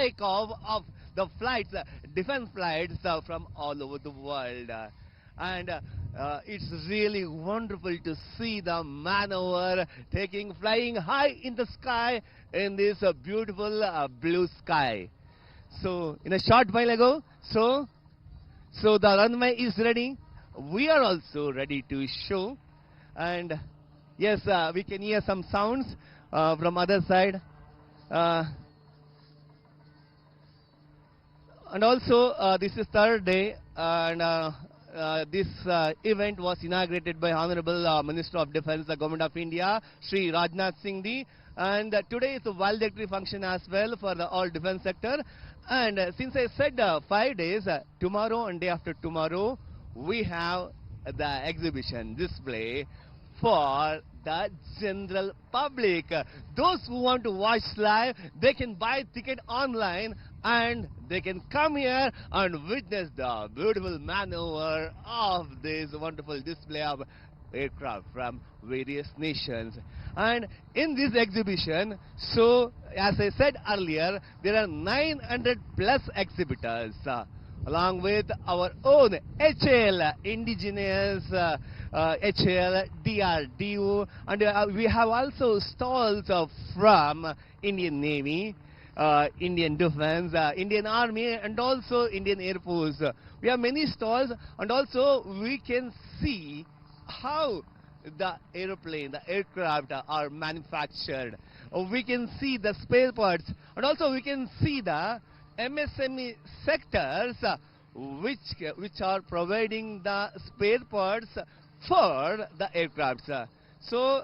takeoff of the flights, defense flights from all over the world. And it's really wonderful to see the maneuver flying high in the sky in this beautiful blue sky. So in a short while ago, so the runway is ready. We are also ready to show. And yes, we can hear some sounds from other side. And also, this is third day, and this event was inaugurated by Honorable Minister of Defence, the Government of India, Shri Rajnath Singh Ji. And today is a valedictory function as well for the all defence sector. And since I said 5 days, tomorrow and day after tomorrow, we have the exhibition display for the general public. Those who want to watch live, they can buy ticket online and they can come here and witness the beautiful maneuver of this wonderful display of aircraft from various nations. And in this exhibition, so as I said earlier, there are 900 plus exhibitors along with our own HL, indigenous HL, DRDO, and we have also stalls from Indian Navy, Indian Defense, Indian Army, and also Indian Air Force. We have many stalls, and also we can see how the aeroplane, the aircraft are manufactured. We can see the spare parts, and also we can see the MSME sectors which are providing the spare parts for the aircrafts. So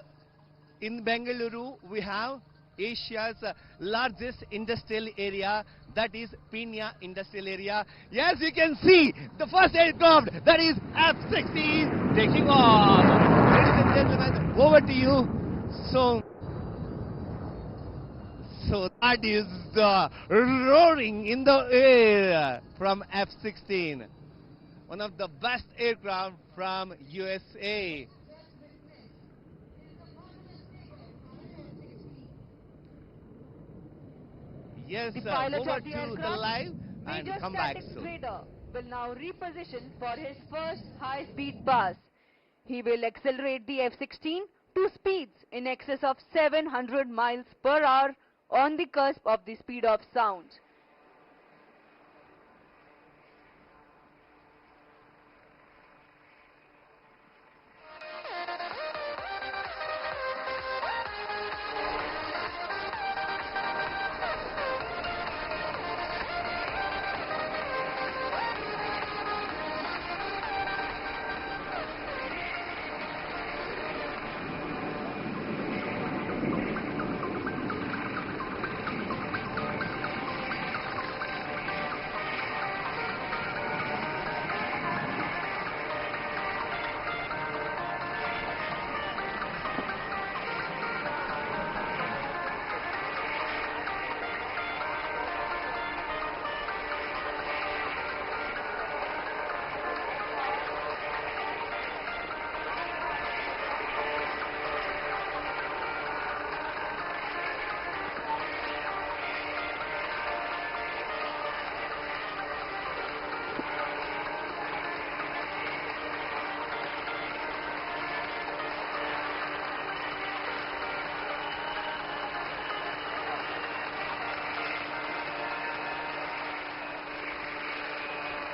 in Bengaluru we have Asia's largest industrial area, that is Pina Industrial Area. Yes, you can see the first aircraft, that is F-16 taking off. Ladies and gentlemen, over to you. So that is the roaring in the air from F-16, one of the best aircraft from USA. Yes, the pilot over of the to aircraft, the live and Major come back Static soon. Trader will now reposition for his first high-speed pass. He will accelerate the F-16 to speeds in excess of 700 miles per hour on the cusp of the speed of sound.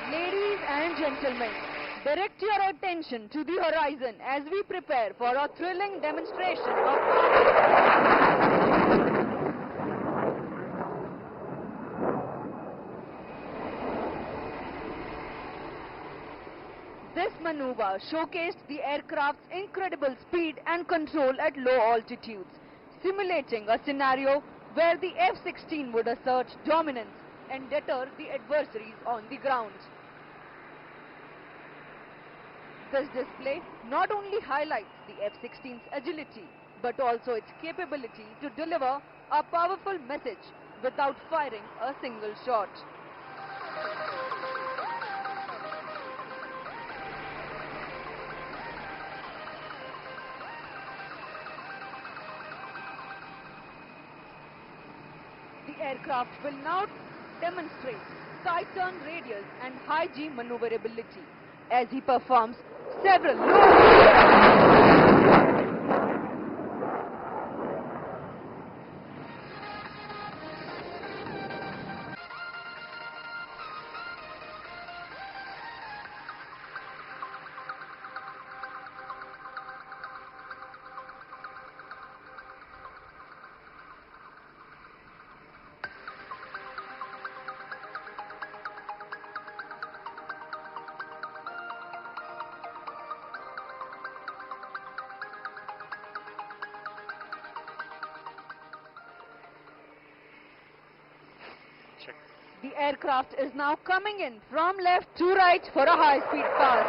Ladies and gentlemen, direct your attention to the horizon as we prepare for a thrilling demonstration of This maneuver showcased the aircraft's incredible speed and control at low altitudes, simulating a scenario where the F-16 would assert dominance and deter the adversaries on the ground. This display not only highlights the F-16's agility, but also its capability to deliver a powerful message without firing a single shot. The aircraft will now demonstrates side turn radius and high G maneuverability as he performs several The aircraft is now coming in from left to right for a high-speed pass.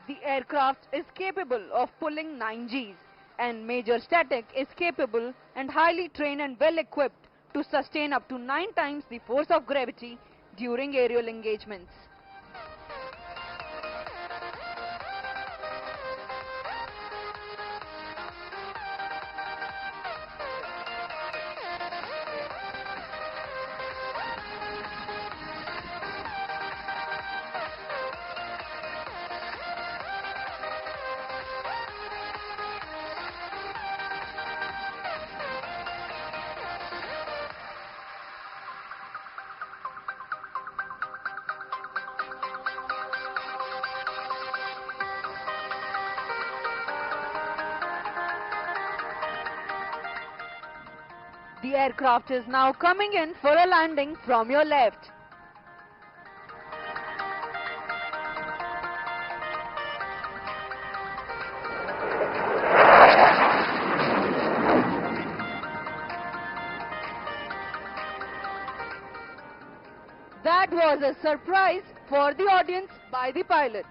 The aircraft is capable of pulling 9 Gs, and Major Static is capable and highly trained and well equipped to sustain up to 9 times the force of gravity during aerial engagements. The aircraft is now coming in for a landing from your left. That was a surprise for the audience by the pilot.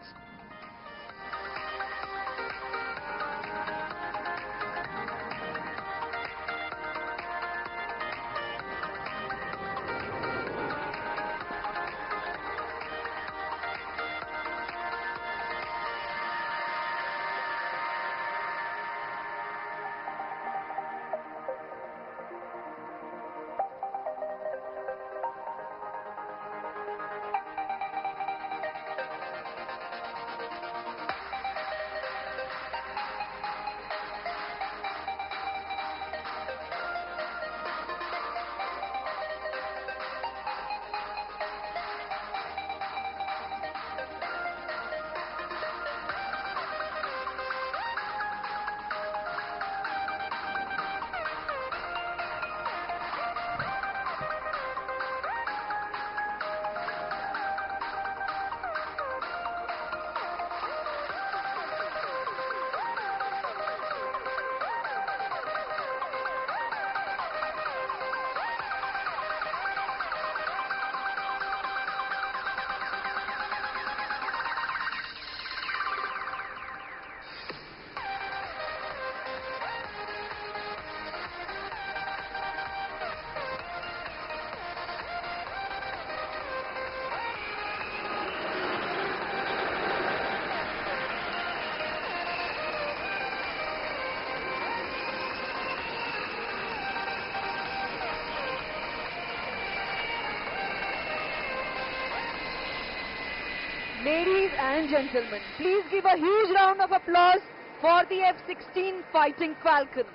Ladies and gentlemen, please give a huge round of applause for the F-16 Fighting Falcon.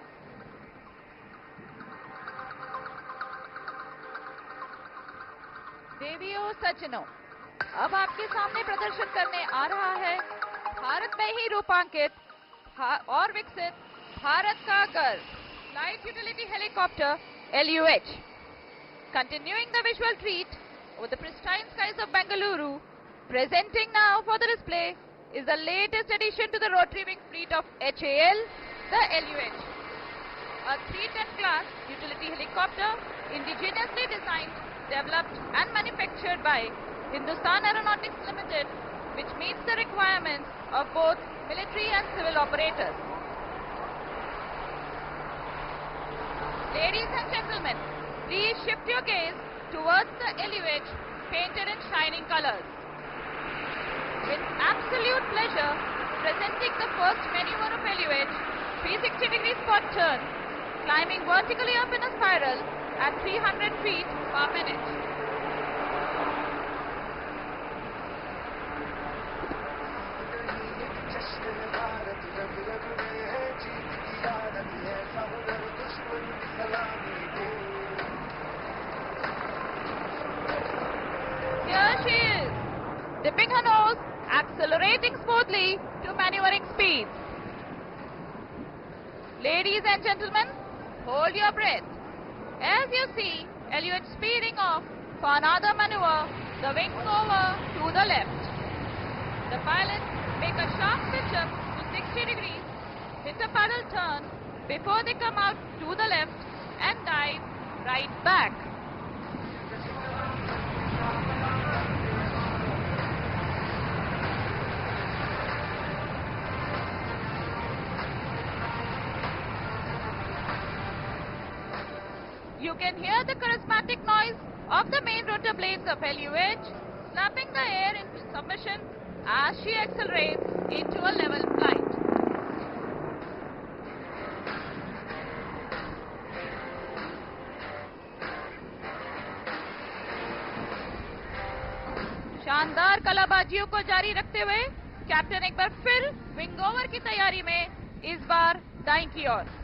देवियों सज्जनों, अब आपके सामने प्रदर्शन करने आ रहा है भारत में ही रूपांकित और विकसित भारत का गर्व light utility helicopter LUH. Continuing the visual treat over the pristine skies of Bengaluru, presenting now for the display is the latest addition to the rotary wing fleet of HAL, the LUH. A 310 class utility helicopter indigenously designed, developed and manufactured by Hindustan Aeronautics Limited, which meets the requirements of both military and civil operators. Ladies and gentlemen, direct your gaze towards the LUH painted in shining colors. With absolute pleasure, presenting the first maneuver of LUH, 360-degree spot turn, climbing vertically up in a spiral at 300 feet per minute. Here she is, dipping her nose, accelerating smoothly to maneuvering speeds. Ladies and gentlemen, hold your breath. As you see LUH speeding off for another maneuver, the wings over to the left. The pilots make a sharp pitch up to 60 degrees, hit a paddle turn before they come out to the left and dive right back. You can hear the charismatic noise of the main rotor blades of LUH slapping the air into submission as she accelerates into a level flight. शानदार कलाबाजियों को जारी रखते हुए captain एक बार फिर wing over की तैयारी में, इस बार दाईं की ओर।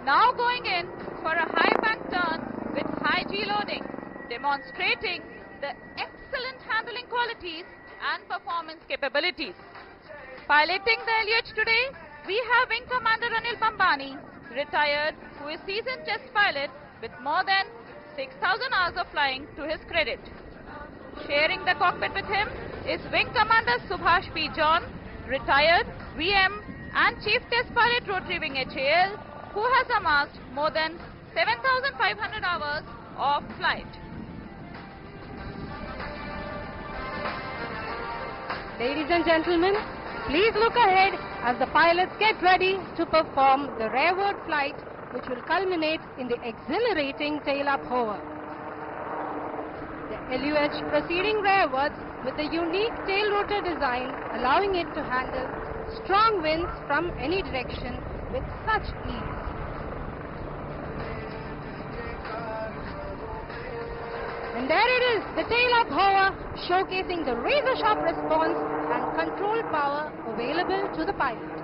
Now going in for a high bank turn with high G loading, demonstrating the excellent handling qualities and performance capabilities. Piloting the LUH today, we have Wing Commander Anil Pambani, retired, who is seasoned test pilot with more than 6,000 hours of flying to his credit. Sharing the cockpit with him is Wing Commander Subhash P. John, retired, VM and Chief Test Pilot Rotary Wing HAL, who has amassed more than 7,500 hours of flight. Ladies and gentlemen, please look ahead as the pilots get ready to perform the rearward flight, which will culminate in the exhilarating tail-up hover. The LUH proceeding rearwards with the unique tail rotor design, allowing it to handle strong winds from any direction with such ease. And there it is, the tail-up hover, showcasing the razor-sharp response and control power available to the pilot.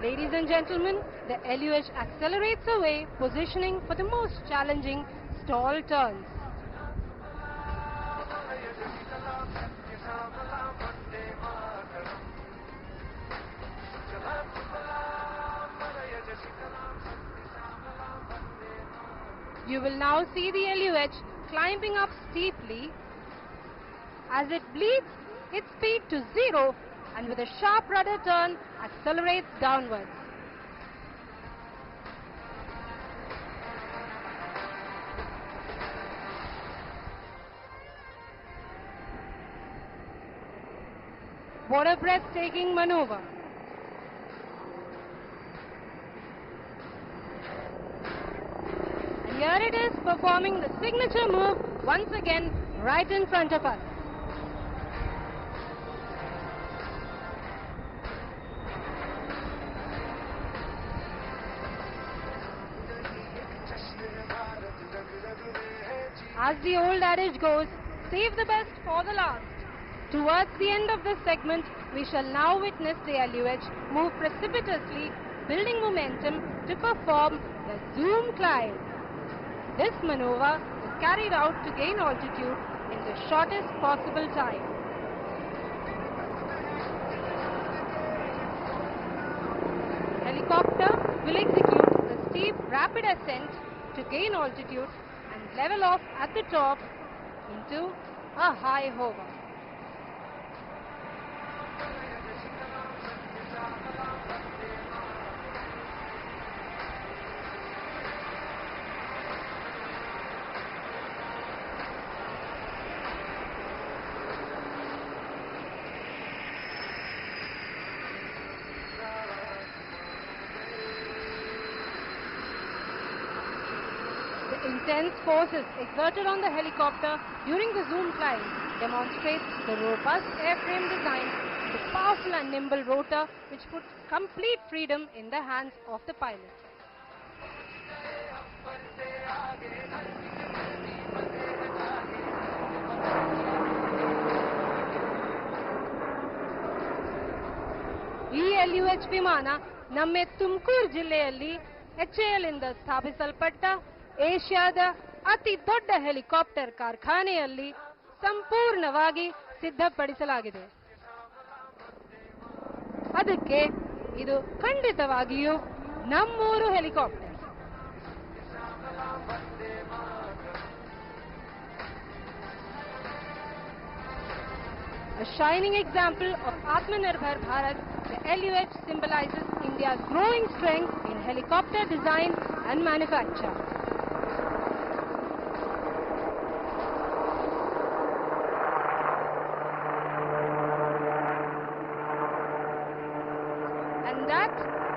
Ladies and gentlemen, the LUH accelerates away, positioning for the most challenging stall turns. You will now see the LUH climbing up steeply as it bleeds its speed to 0 and with a sharp rudder turn accelerates downwards. What a breathtaking maneuver. And here it is, performing the signature move once again right in front of us. As the old adage goes, save the best for the last. Towards the end of this segment, we shall now witness the LUH move precipitously, building momentum to perform the zoom climb. This maneuver is carried out to gain altitude in the shortest possible time. The helicopter will execute a steep, rapid ascent to gain altitude and level off at the top into a high hover. intense forces exerted on the helicopter during the zoom climb demonstrates the robust airframe design, the powerful and nimble rotor which puts complete freedom in the hands of the pilot. ಈ LUH ವಿಮಾನ ನಮ್ಮ ತುಮಕೂರು ಜಿಲ್ಲೆಯಲ್ಲಿ HAL ಇಂದ ಸ್ಥಾಪಿಸಲ್ಪಟ್ಟ ಏಷ್ಯಾದ ಅತಿ ದೊಡ್ಡ helicopter ಕಾರ್ಖಾನೆಯಲ್ಲಿ ಸಂಪೂರ್ಣವಾಗಿ ಸಿದ್ಧಪಡಿಸಲಾಗಿದೆ. ಅದಕ್ಕೆ ಇದು ಖಂಡಿತವಾಗಿಯೂ ನಮ್ಮೂರು helicopter. A shining example of Atmanirbhar Bharat, the LUH symbolizes India's growing strength in helicopter design and manufacture. And that,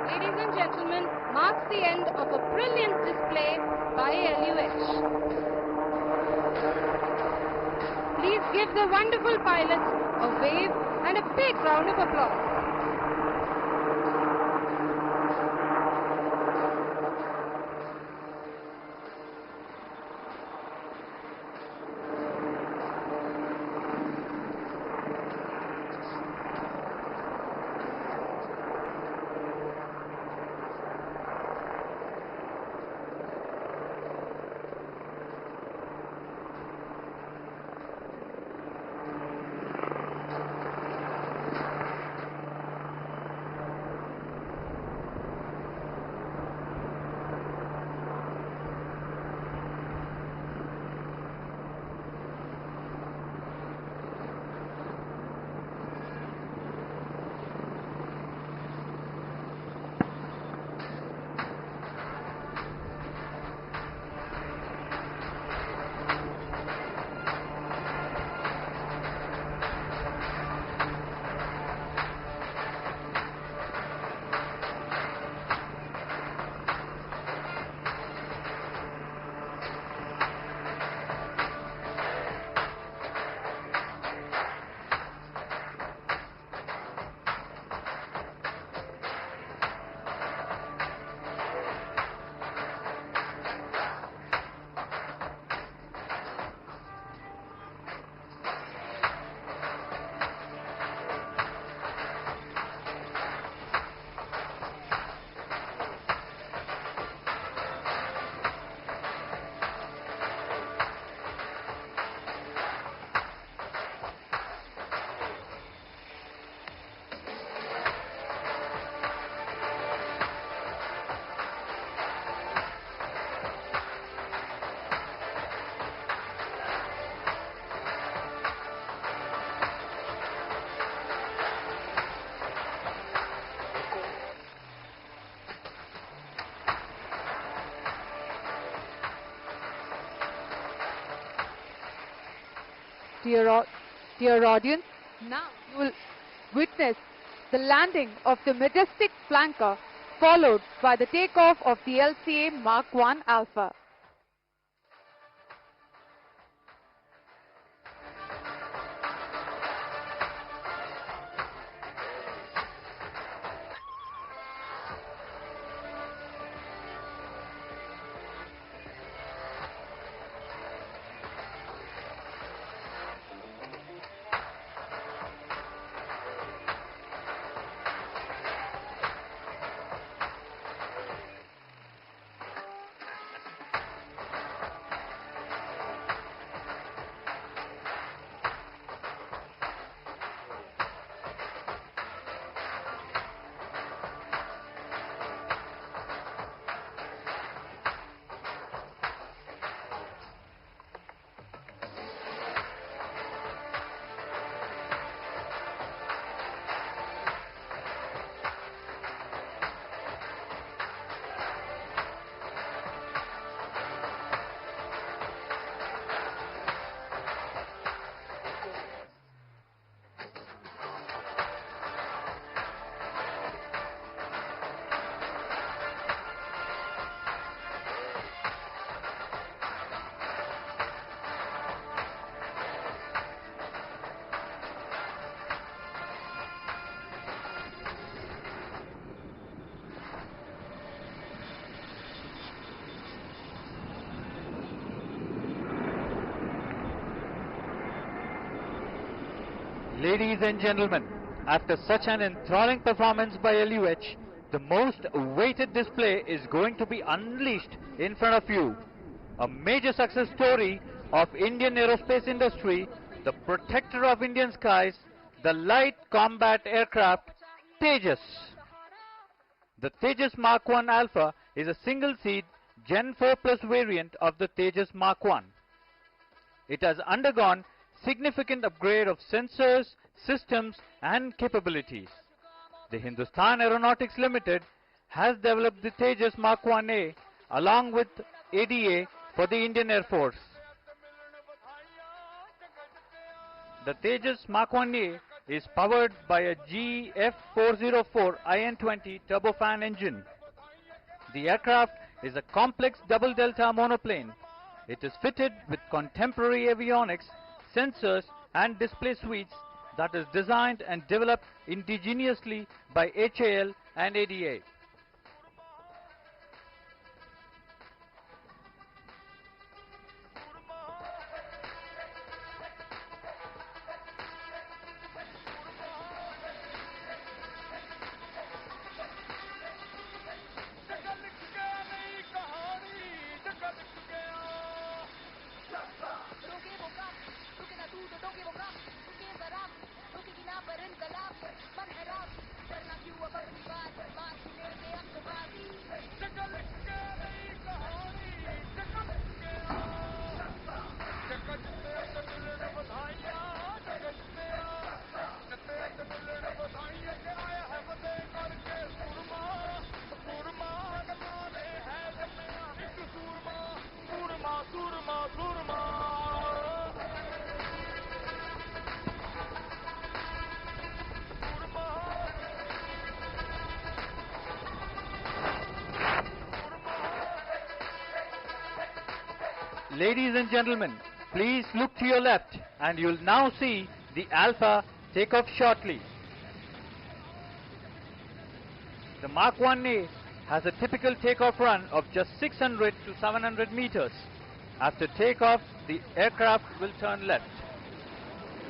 ladies and gentlemen, marks the end of a brilliant display by LUH. Please give the wonderful pilots a wave and a big round of applause. Dear audience, now you will witness the landing of the majestic flanker followed by the takeoff of the LCA Mark 1 Alpha. Ladies and gentlemen, after such an enthralling performance by LUH, the most awaited display is going to be unleashed in front of you. A major success story of Indian aerospace industry, the protector of Indian skies, the light combat aircraft Tejas. The Tejas Mark 1 Alpha is a single-seat Gen 4 Plus variant of the Tejas Mark 1. It has undergone significant upgrade of sensors, systems and capabilities. The Hindustan Aeronautics Limited has developed the Tejas Mark 1A along with ADA for the Indian Air Force. The Tejas Mark 1A is powered by a GF404 IN20 turbofan engine. The aircraft is a complex double delta monoplane. It is fitted with contemporary avionics, sensors and display suites that is designed and developed indigenously by HAL and ADA. Ladies and gentlemen, please look to your left and you'll now see the Alpha take off shortly. The Mark 1A has a typical takeoff run of just 600 to 700 meters. After takeoff, the aircraft will turn left.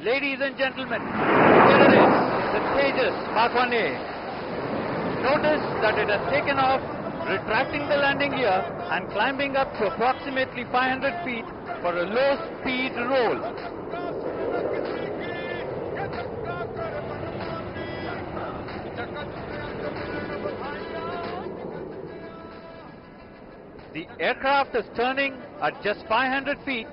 Ladies and gentlemen, here it is, the Tejas Mark 1A. Notice that it has taken off, retracting the landing gear and climbing up to approximately 500 feet for a low-speed roll. The aircraft is turning at just 500 feet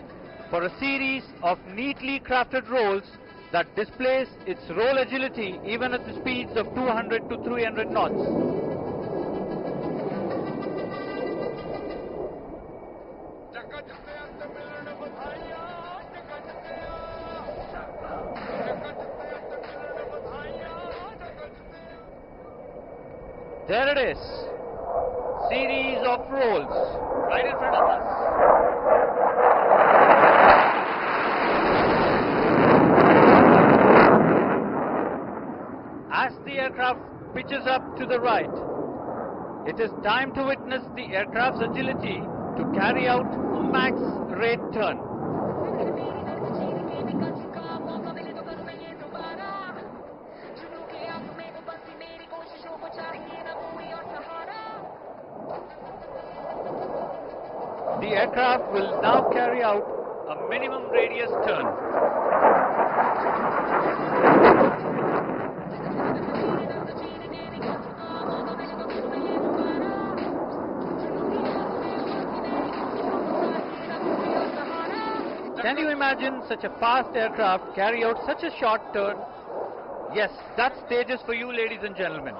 for a series of neatly crafted rolls that displays its roll agility even at the speeds of 200 to 300 knots. There it is, series of rolls right in front of us. As the aircraft pitches up to the right, it is time to witness the aircraft's agility to carry out a max rate turn. The aircraft will now carry out a minimum radius turn. Can you imagine such a fast aircraft carry out such a short turn? Yes, that's Tejas for you, ladies and gentlemen.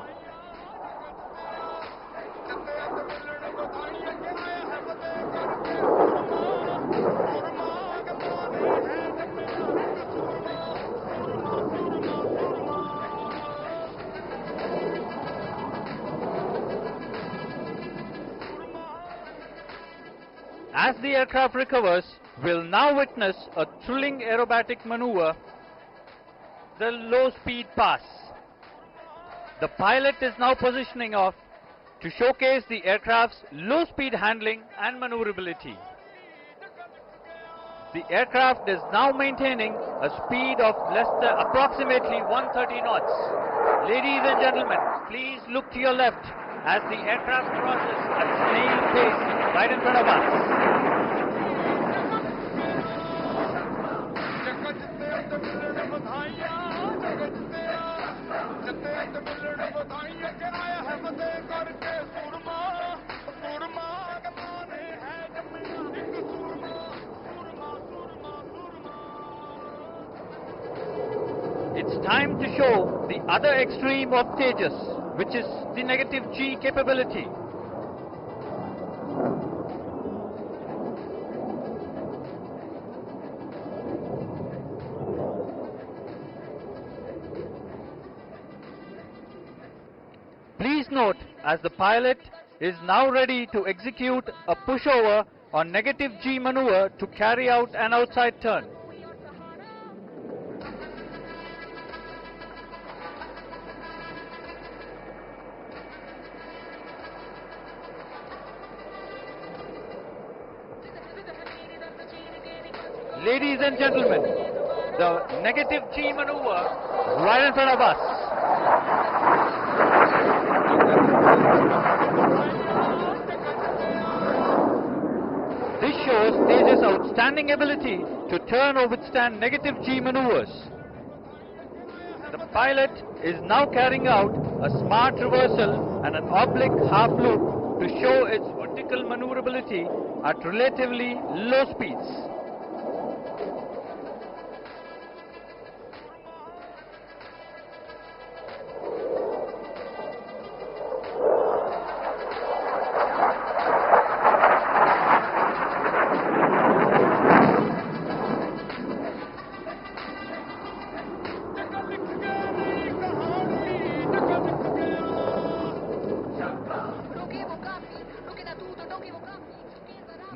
As the aircraft recovers, we'll now witness a thrilling aerobatic maneuver, the low-speed pass. The pilot is now positioning off to showcase the aircraft's low-speed handling and maneuverability. The aircraft is now maintaining a speed of approximately 130 knots. Ladies and gentlemen, please look to your left as the aircraft crosses at snail pace right in front of us. It's time to show the other extreme of Tejas, which is the negative G capability. Please note, as the pilot is now ready to execute a pushover or negative G maneuver to carry out an outside turn. Ladies and gentlemen, the negative G maneuver right in front of us. This shows Tejas' outstanding ability to turn or withstand negative G maneuvers. The pilot is now carrying out a smart reversal and an oblique half loop to show its vertical maneuverability at relatively low speeds.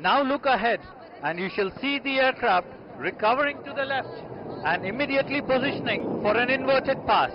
Now look ahead and you shall see the aircraft recovering to the left and immediately positioning for an inverted pass.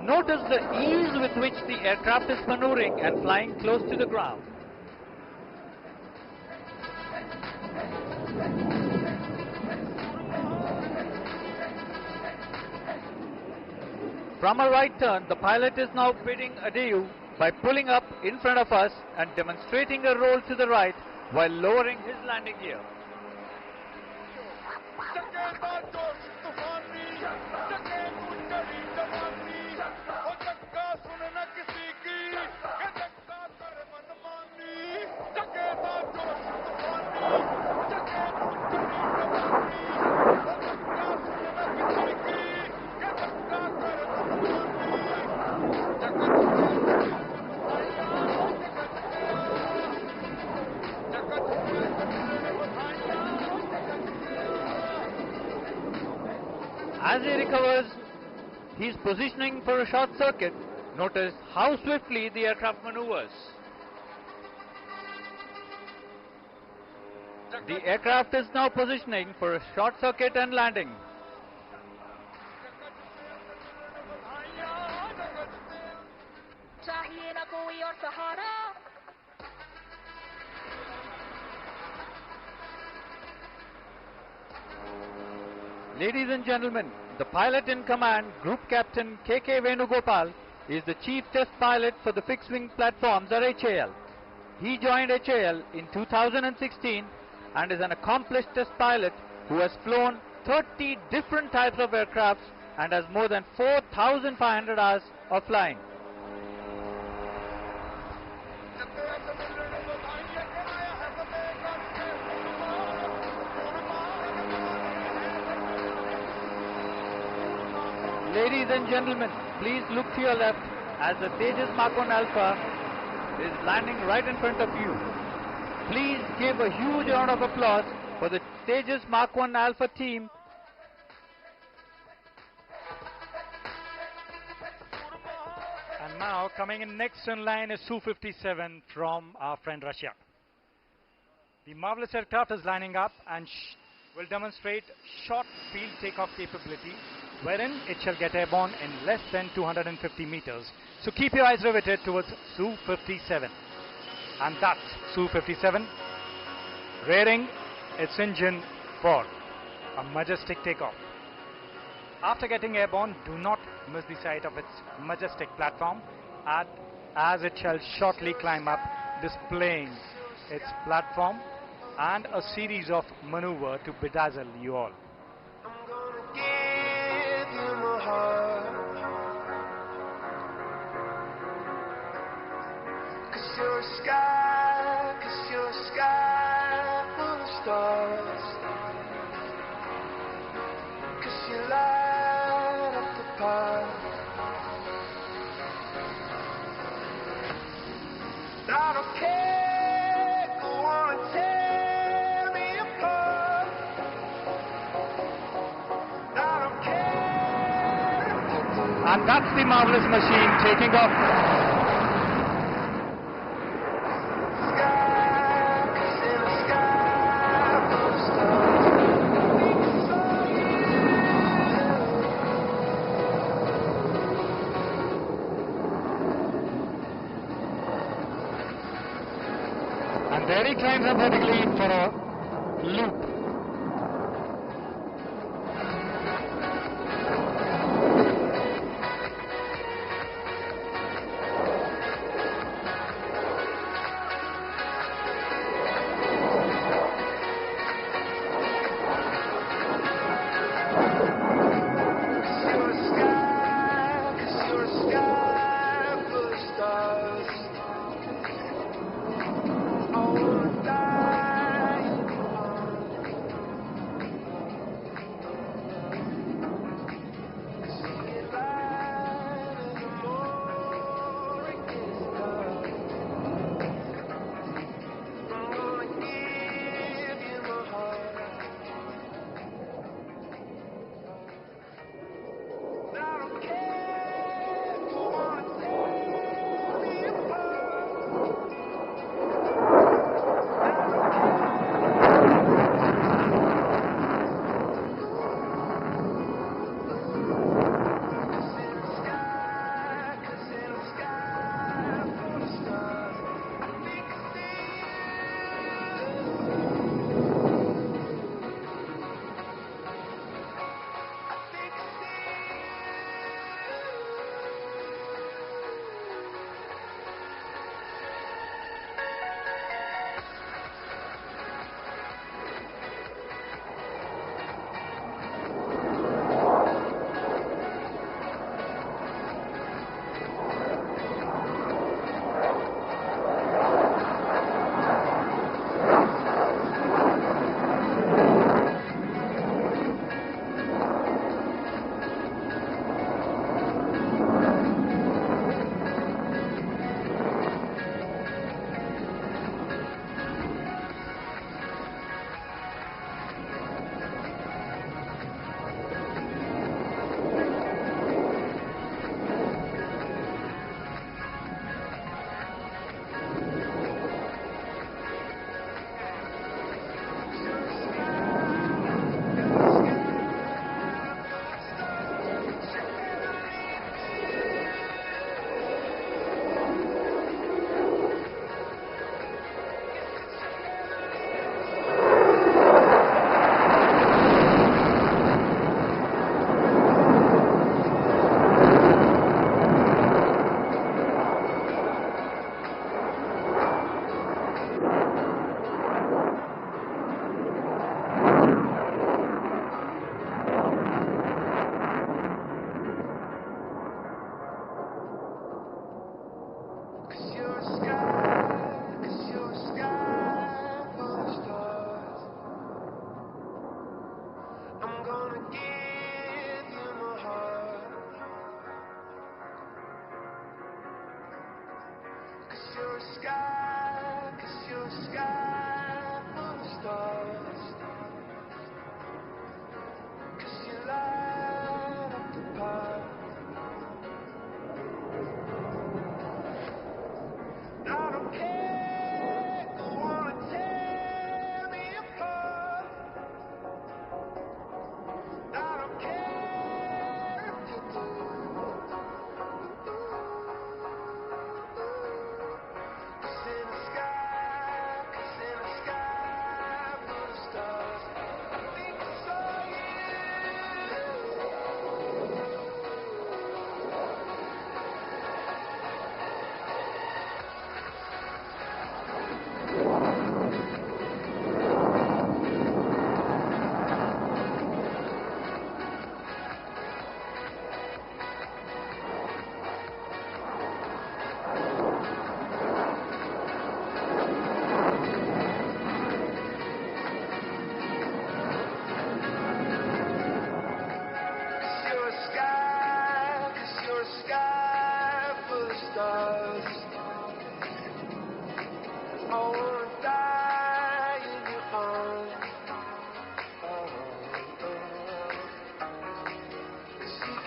Notice the ease with which the aircraft is maneuvering and flying close to the ground. From a right turn, the pilot is now bidding adieu by pulling up in front of us and demonstrating a roll to the right while lowering his landing gear. As he recovers, he is positioning for a short circuit. Notice how swiftly the aircraft maneuvers. The aircraft is now positioning for a short circuit and landing. Ladies and gentlemen, the pilot in command, Group Captain K.K. Venugopal, is the chief test pilot for the fixed-wing platforms at HAL. He joined HAL in 2016 and is an accomplished test pilot who has flown 30 different types of aircrafts and has more than 4,500 hours of flying. Ladies and gentlemen, please look to your left as the Tejas Mark 1 Alpha is landing right in front of you. Please give a huge round of applause for the Tejas Mark 1 Alpha team. Now, coming in next in line is Su-57 from our friend Russia. The marvelous aircraft is lining up and will demonstrate short field takeoff capability, wherein it shall get airborne in less than 250 meters. So keep your eyes riveted towards Su-57. And that's Su-57 rearing its engine for a majestic takeoff. After getting airborne, do not miss the sight of its majestic platform as it shall shortly climb up, displaying its platform and a series of maneuver to bedazzle you all. I'm gonna give you my heart, 'cause you're a sky, 'cause you're a sky full of stars, 'cause you light up the path. I don't care, go on and tear me apart. I don't care. And that's the marvelous machine taking off. Sky, 'cause in the sky full of stars, I saw you. And there he climbs up vertically for a loop.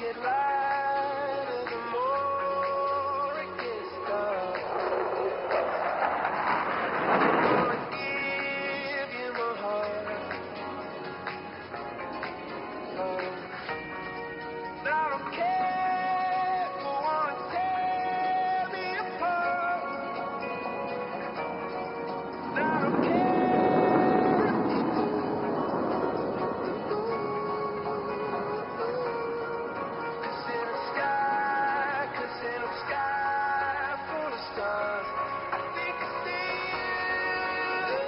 get lighter the more it gets dark. I'm gonna give you my heart. I don't care who wanna tear me apart. I don't care if you do. 'Cause in a sky full of stars, I think I see you.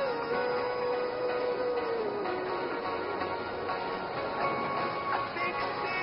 I think I see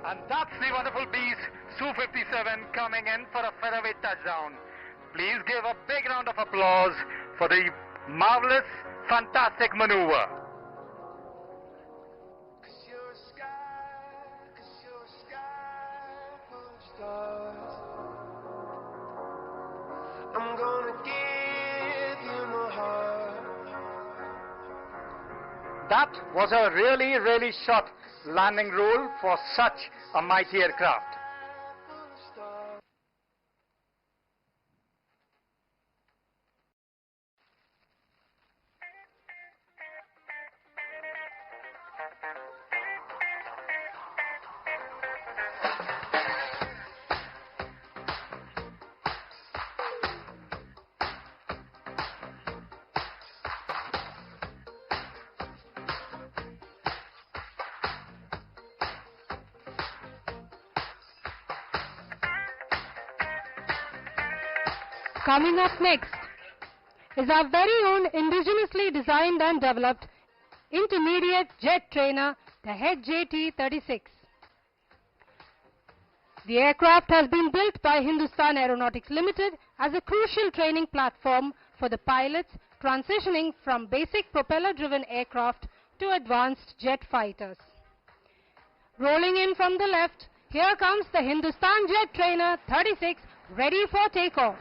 And that's the wonderful beast, Su-57, coming in for a featherweight touchdown. Please give a big round of applause for the marvelous, fantastic maneuver. I'm gonna give you my heart. That was a really, really short landing rule for such a mighty aircraft. Coming up next is our very own indigenously designed and developed intermediate jet trainer, the HJT-36. The aircraft has been built by Hindustan Aeronautics Limited as a crucial training platform for the pilots transitioning from basic propeller-driven aircraft to advanced jet fighters. Rolling in from the left, here comes the Hindustan Jet Trainer 36, ready for takeoff.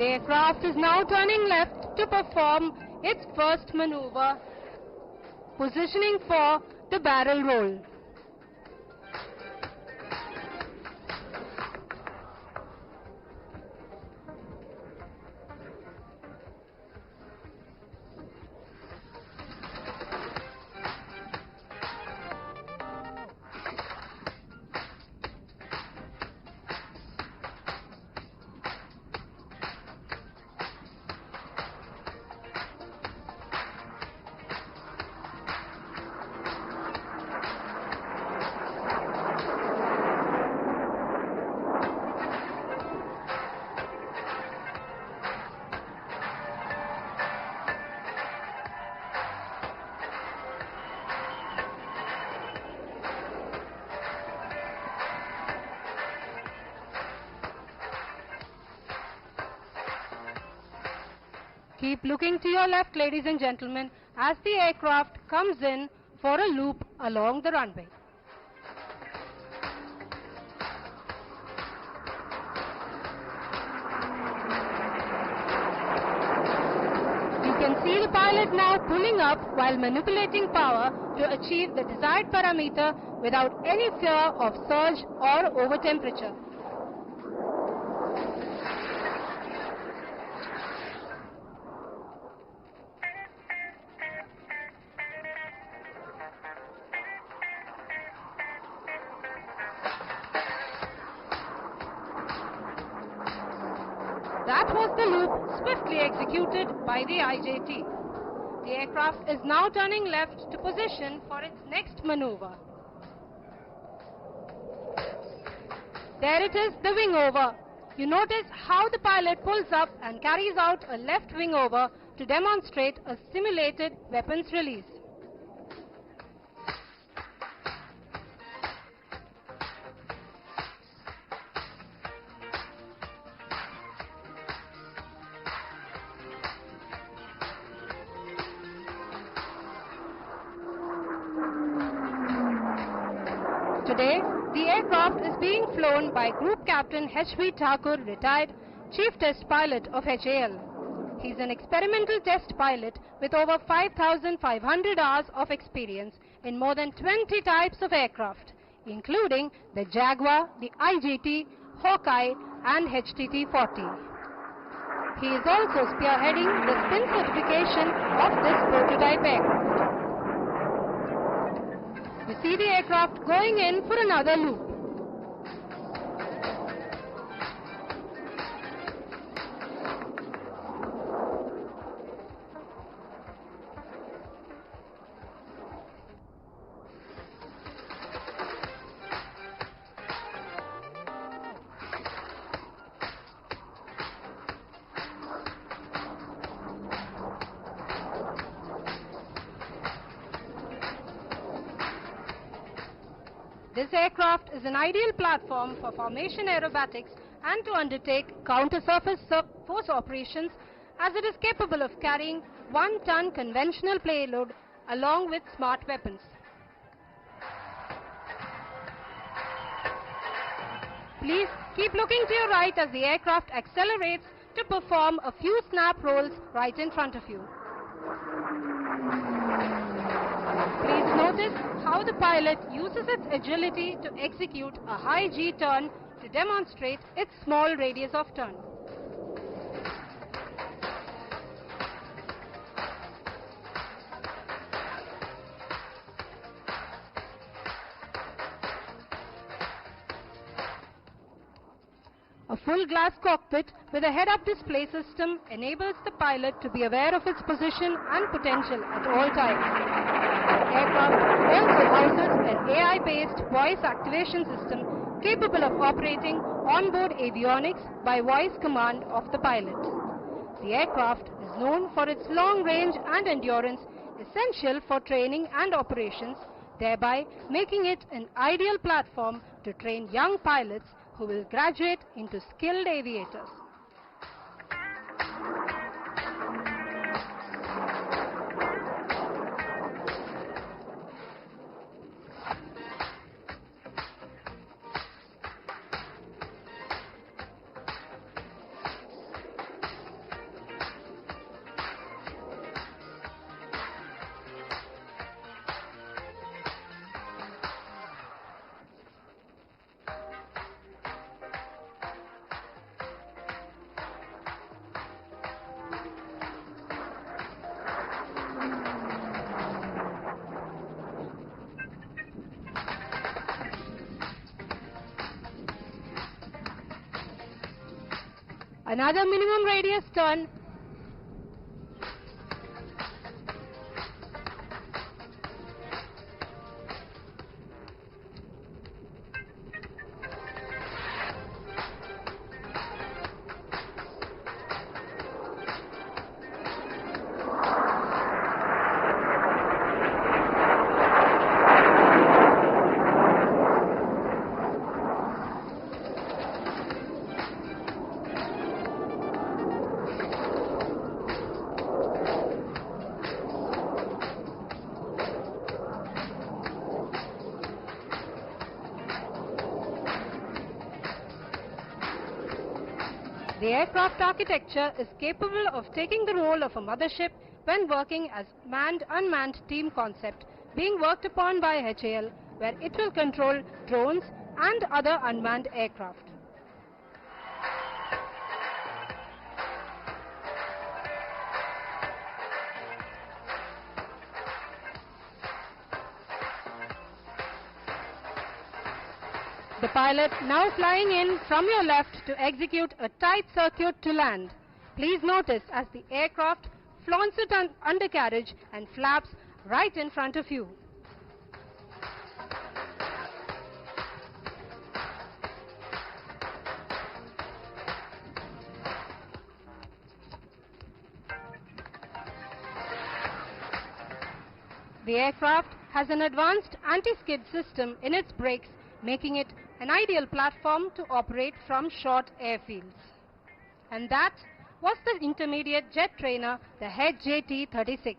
The aircraft is now turning left to perform its first maneuver, positioning for the barrel roll. Keep looking to your left, ladies and gentlemen, as the aircraft comes in for a loop along the runway. You can see the pilot now pulling up while manipulating power to achieve the desired parameter without any fear of surge or over temperature. That was the loop swiftly executed by the IJT. The aircraft is now turning left to position for its next maneuver. There it is, the wing over. You notice how the pilot pulls up and carries out a left wing over to demonstrate a simulated weapons release. Today, the aircraft is being flown by Group Captain H.V. Thakur, retired Chief Test Pilot of HAL. He is an experimental test pilot with over 5,500 hours of experience in more than 20 types of aircraft, including the Jaguar, the IJT, Hawkeye and HTT-40. He is also spearheading the spin certification of this prototype aircraft. You see the aircraft going in for another loop. This aircraft is an ideal platform for formation aerobatics and to undertake counter-surface force operations, as it is capable of carrying 1-ton conventional payload along with smart weapons. Please keep looking to your right as the aircraft accelerates to perform a few snap rolls right in front of you. Please notice how the pilot uses its agility to execute a high G turn to demonstrate its small radius of turn. A full glass cockpit with a head-up display system enables the pilot to be aware of its position and potential at all times. The aircraft also houses an AI-based voice activation system capable of operating onboard avionics by voice command of the pilot. The aircraft is known for its long range and endurance, essential for training and operations, thereby making it an ideal platform to train young pilots who will graduate into skilled aviators. Another minimum radius turn. The aircraft architecture is capable of taking the role of a mothership when working as manned-unmanned team concept being worked upon by HAL, where it will control drones and other unmanned aircraft. The pilot now flying in from your left to execute a tight circuit to land. Please notice as the aircraft flaunts its undercarriage and flaps right in front of you. The aircraft has an advanced anti-skid system in its brakes, making it an ideal platform to operate from short airfields. And that was the intermediate jet trainer, the HJT-36.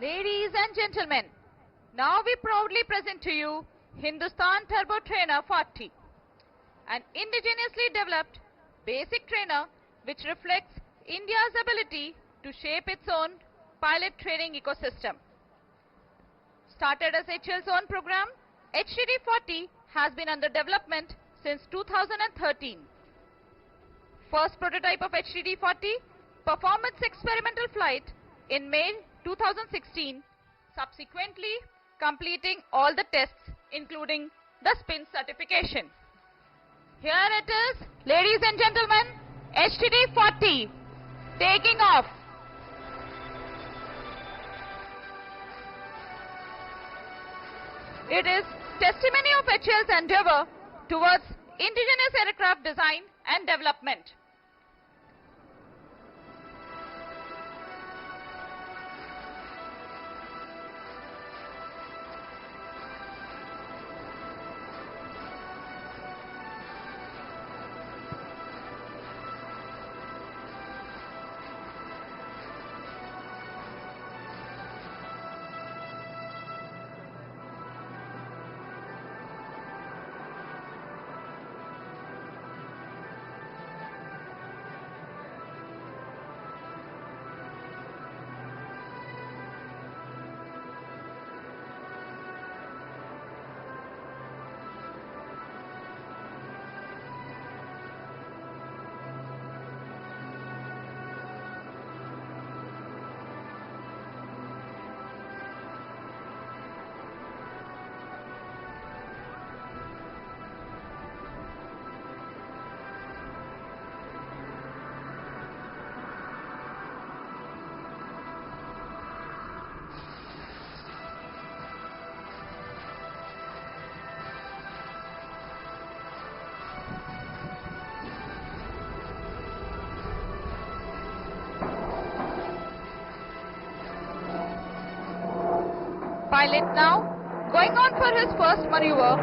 Ladies and gentlemen, now we proudly present to you Hindustan Turbo Trainer 40, an indigenously developed basic trainer which reflects India's ability to shape its own pilot training ecosystem. Started as HAL's own program, HTT-40 has been under development since 2013. First prototype of HTT-40 performed its experimental flight in May 2016, subsequently completing all the tests including the spin certification. Here it is, ladies and gentlemen, HTT-40 taking off. It is testimony of HAL's endeavor towards indigenous aircraft design and development. Pilot now going on for his first maneuver.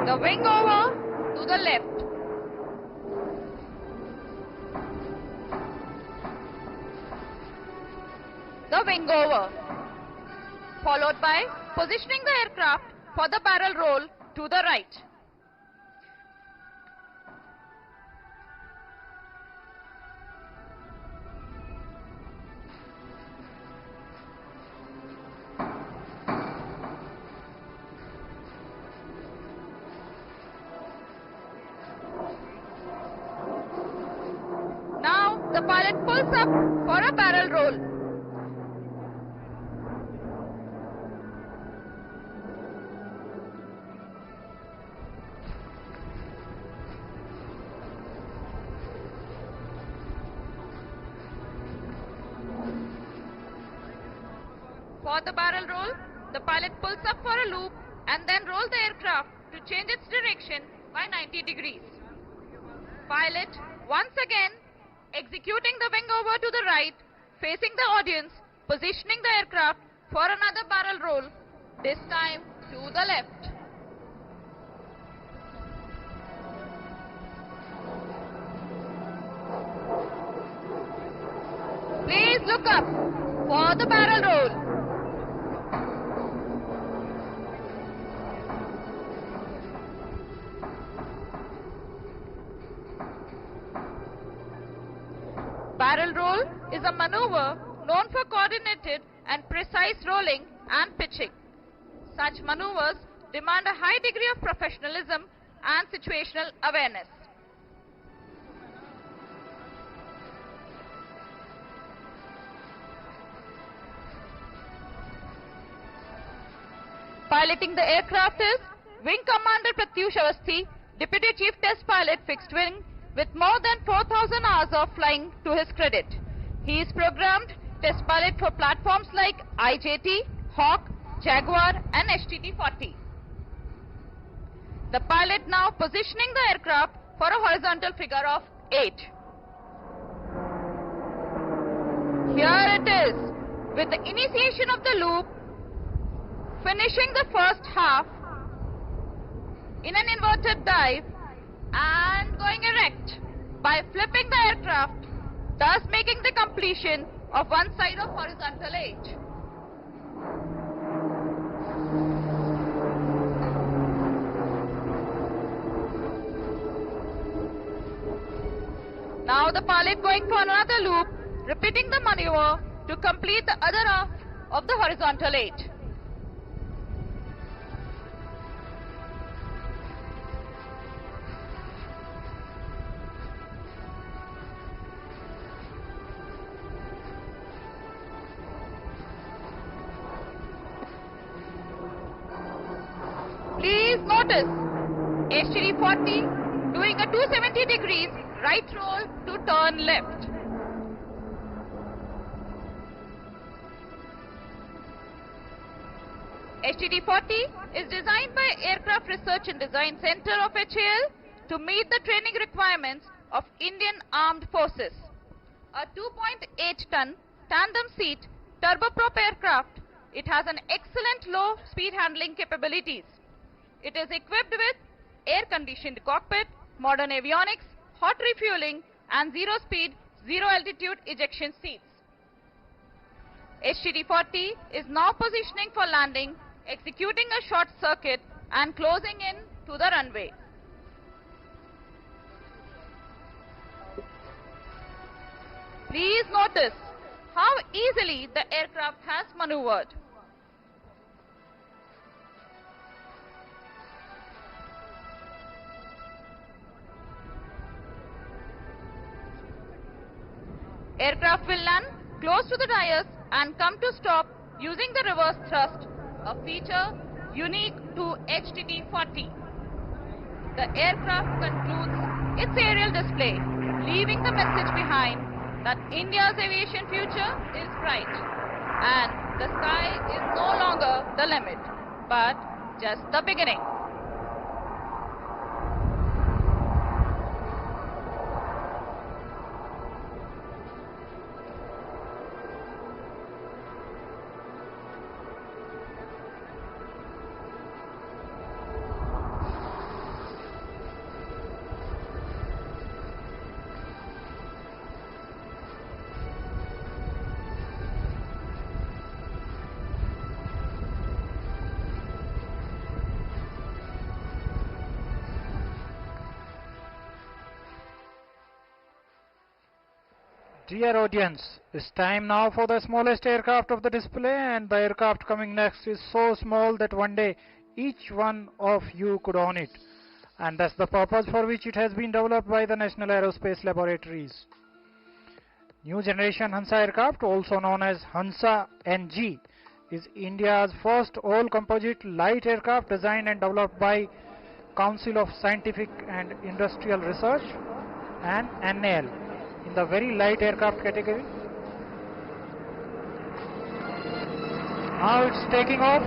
The wing over to the left. The wing over. Followed by positioning the aircraft for the barrel roll to the right. Now the pilot pulls up for a barrel roll. For the barrel roll, the pilot pulls up for a loop and then rolls the aircraft to change its direction by 90 degrees. Pilot, once again, executing the wing over to the right, facing the audience, positioning the aircraft for another barrel roll, this time to the left. Please look up for the barrel roll. Barrel roll is a maneuver known for coordinated and precise rolling and pitching. Such maneuvers demand a high degree of professionalism and situational awareness. Piloting the aircraft is Wing Commander Pratyush Awasthi, Deputy Chief Test Pilot Fixed Wing, with more than 4,000 hours of flying to his credit. He is programmed test pilot for platforms like IJT, Hawk, Jaguar and HTT-40. The pilot now positioning the aircraft for a horizontal figure of 8. Here it is, with the initiation of the loop, finishing the first half in an inverted dive and going erect by flipping the aircraft, thus making the completion of one side of horizontal edge. Now the pilot going for another loop, repeating the maneuver to complete the other half of the horizontal edge. Please notice HJT-40 doing a 270 degrees right roll to turn left. HJT-40 is designed by Aircraft Research and Design Center of HAL to meet the training requirements of Indian Armed Forces. A 2.8-ton tandem seat turboprop aircraft, it has an excellent low speed handling capabilities. It is equipped with air-conditioned cockpit, modern avionics, hot refueling and zero-speed, zero-altitude ejection seats. HJT-40 is now positioning for landing, executing a short circuit and closing in to the runway. Please notice how easily the aircraft has maneuvered. Aircraft will land close to the tires and come to stop using the reverse thrust, a feature unique to HJT-40. The aircraft concludes its aerial display, leaving the message behind that India's aviation future is bright and the sky is no longer the limit, but just the beginning. Dear audience, it's time now for the smallest aircraft of the display, and the aircraft coming next is so small that one day each one of you could own it. And that's the purpose for which it has been developed by the National Aerospace Laboratories. New generation Hansa aircraft, also known as Hansa-NG, is India's first all-composite light aircraft designed and developed by Council of Scientific and Industrial Research and NAL in the very light aircraft category. Now it's taking off.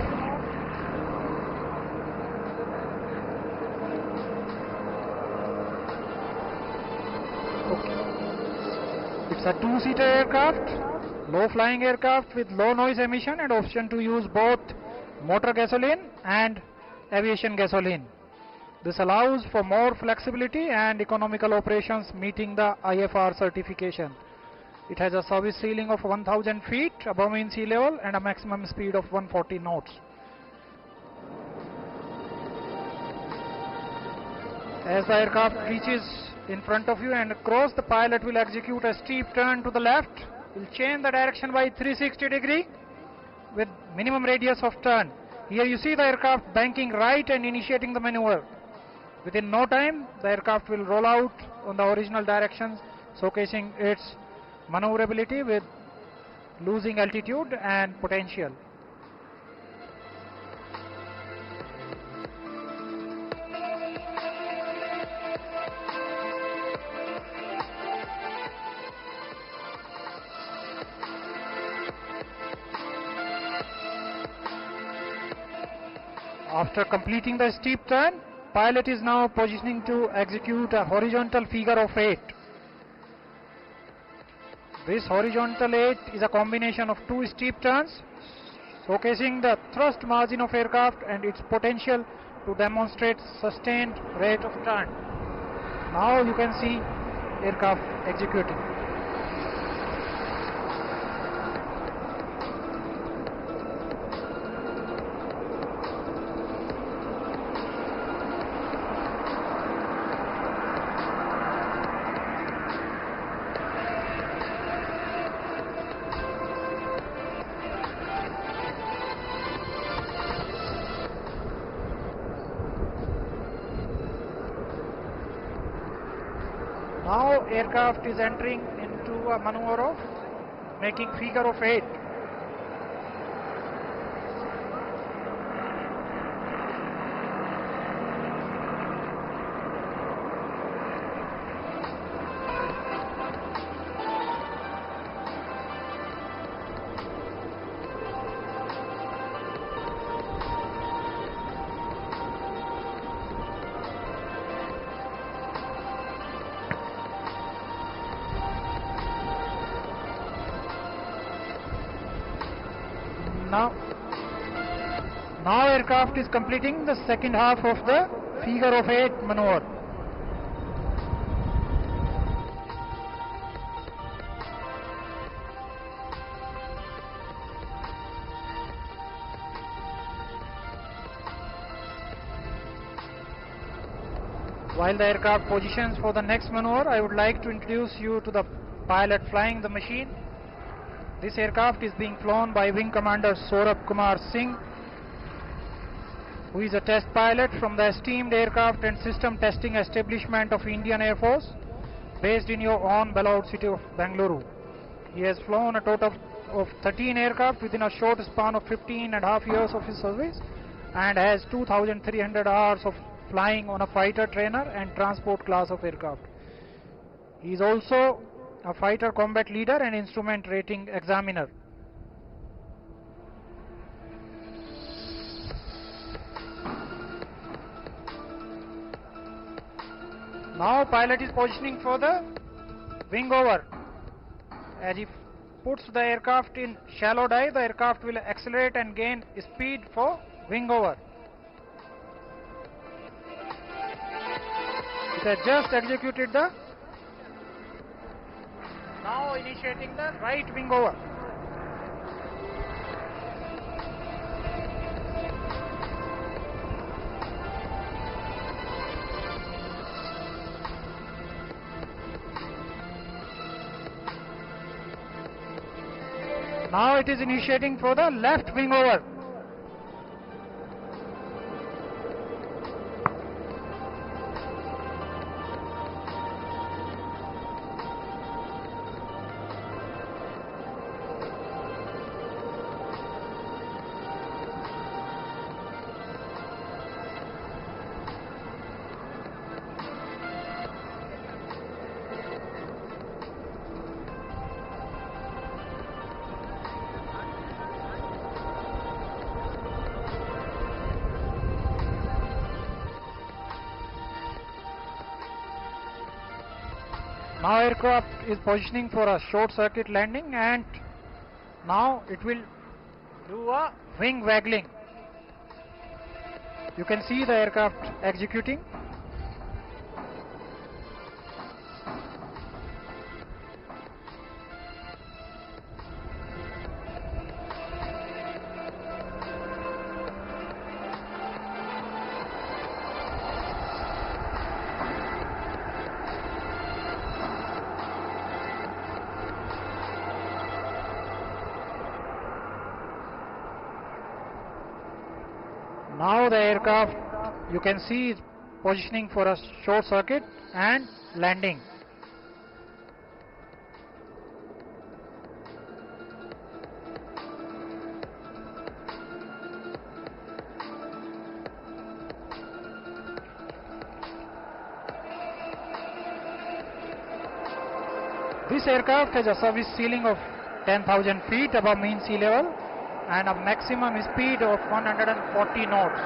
Okay. It's a two-seater aircraft, low-flying aircraft with low noise emission and option to use both motor gasoline and aviation gasoline. This allows for more flexibility and economical operations meeting the IFR certification. It has a service ceiling of 1000 feet above mean sea level and a maximum speed of 140 knots. As the aircraft reaches in front of you and across, the pilot will execute a steep turn to the left. Will change the direction by 360 degree with minimum radius of turn. Here you see the aircraft banking right and initiating the maneuver. Within no time, the aircraft will roll out on the original directions, showcasing its maneuverability with losing altitude and potential. After completing the steep turn, pilot is now positioning to execute a horizontal figure of 8. This horizontal 8 is a combination of two steep turns, showcasing the thrust margin of aircraft and its potential to demonstrate sustained rate of turn. Now you can see aircraft executing. Now aircraft is entering into a maneuver of making figure of 8. Now aircraft is completing the second half of the figure of 8 maneuver. While the aircraft positions for the next maneuver, I would like to introduce you to the pilot flying the machine. This aircraft is being flown by Wing Commander Saurabh Kumar Singh, who is a test pilot from the esteemed Aircraft and System Testing Establishment of Indian Air Force, based in your own beloved city of Bengaluru. He has flown a total of 13 aircraft within a short span of 15 and a half years of his service, and has 2,300 hours of flying on a fighter trainer and transport class of aircraft. He is also a fighter combat leader and instrument rating examiner. Now pilot is positioning for the wing over. As he puts the aircraft in shallow dive, the aircraft will accelerate and gain speed for wing over. It has just executed the, now initiating the right wing over. Now it is initiating for the left wing over. Now aircraft is positioning for a short circuit landing, and now it will do a wing waggling. You can see the aircraft executing. Now the aircraft, you can see, is positioning for a short circuit and landing. This aircraft has a service ceiling of 10,000 feet above mean sea level and a maximum speed of 140 knots.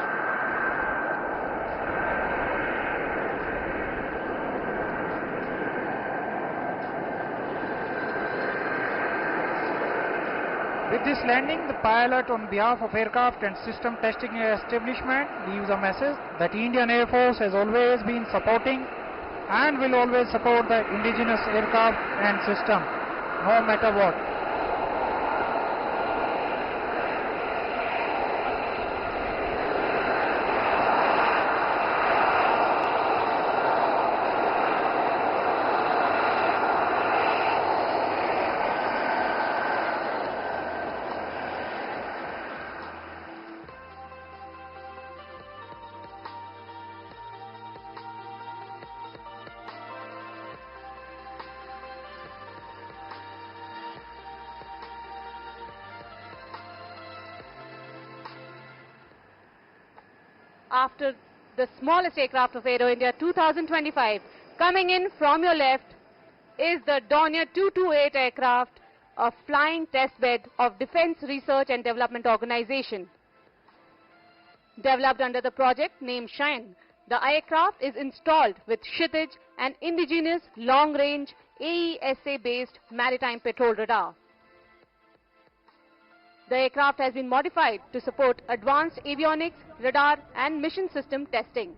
With this landing, the pilot, on behalf of aircraft and system testing establishment, leaves a message that Indian Air Force has always been supporting and will always support the indigenous aircraft and system, no matter what. After the smallest aircraft of Aero India 2025, coming in from your left is the Dornier 228 aircraft, a flying test bed of Defence Research and Development Organization. Developed under the project named Shine, the aircraft is installed with Kshitij, an indigenous long-range AESA-based maritime patrol radar. The aircraft has been modified to support advanced avionics, radar and mission system testing.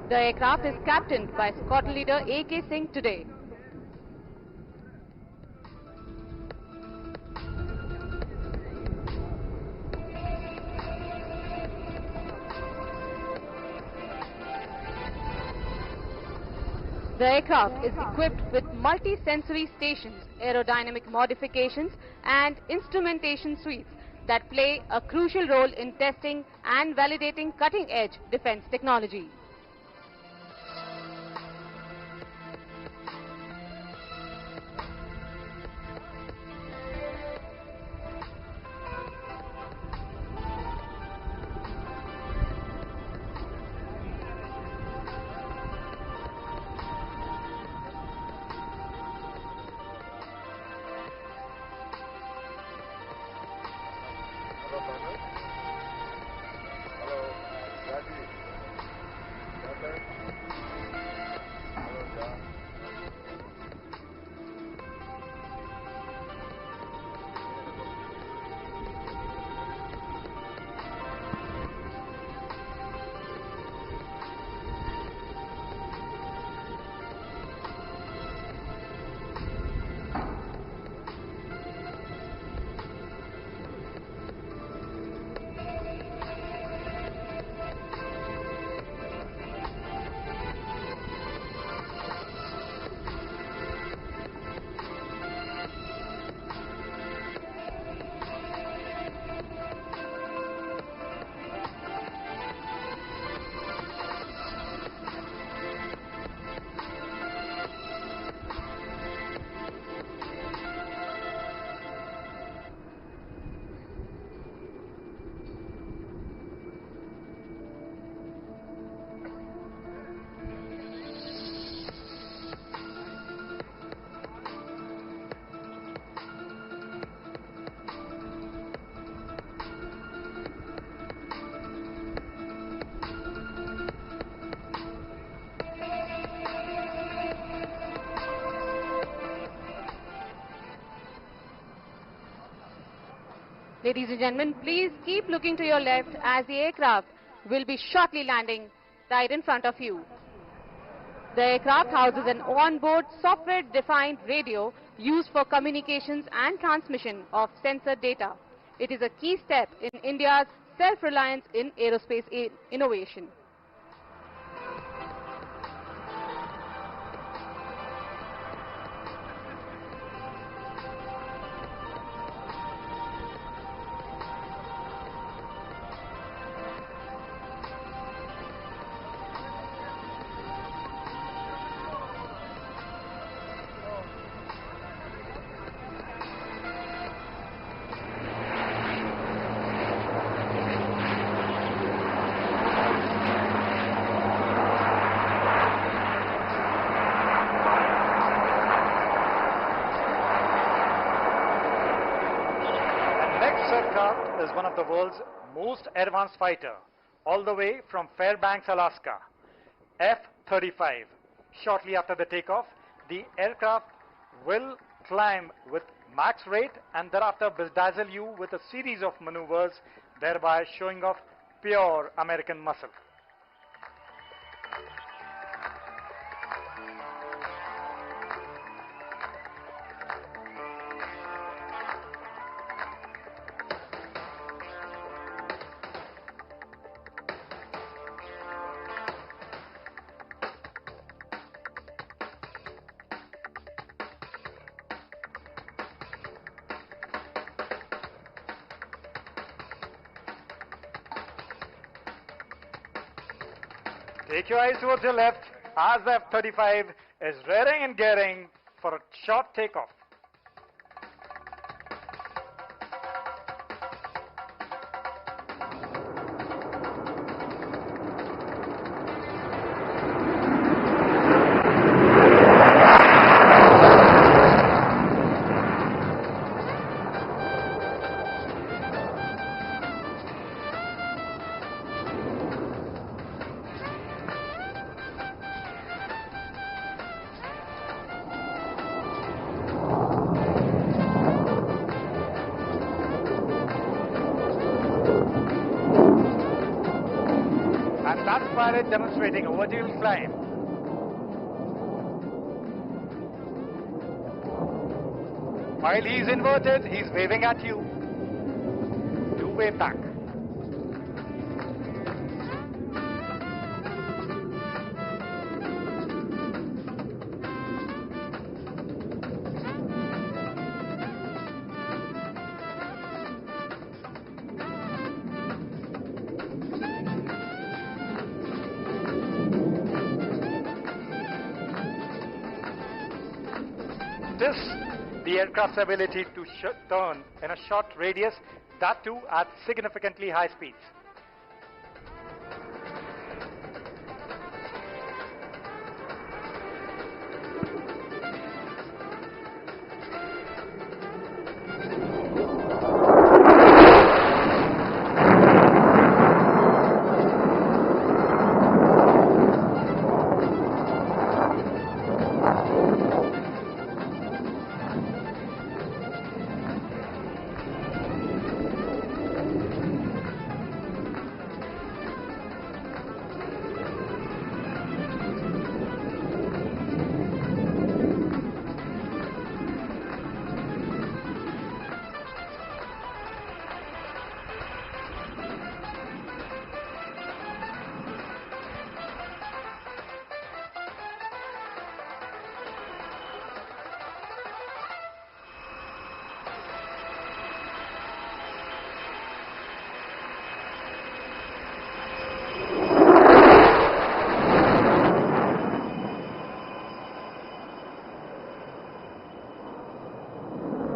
The aircraft is captained by squadron leader A.K. Singh today. The aircraft is equipped with multi-sensory stations, aerodynamic modifications and instrumentation suites that play a crucial role in testing and validating cutting-edge defense technology. Ladies and gentlemen, please keep looking to your left as the aircraft will be shortly landing right in front of you. The aircraft houses an on-board software-defined radio used for communications and transmission of sensor data. It is a key step in India's self-reliance in aerospace innovation. Aircraft is one of the world's most advanced fighter, all the way from Fairbanks, Alaska. F-35. Shortly after the takeoff, the aircraft will climb with max rate and thereafter bedazzle you with a series of maneuvers, thereby showing off pure American muscle. Take your eyes towards your left as the F-35 is rearing and gearing for a short takeoff. And that's pilot demonstrating a vertical climb. While he's inverted, he's waving at you. You wave back. This, the aircraft's ability to turn in a short radius, that too at significantly high speeds.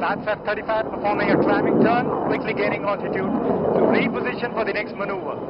That's F-35 performing a climbing turn, quickly gaining altitude to reposition for the next maneuver.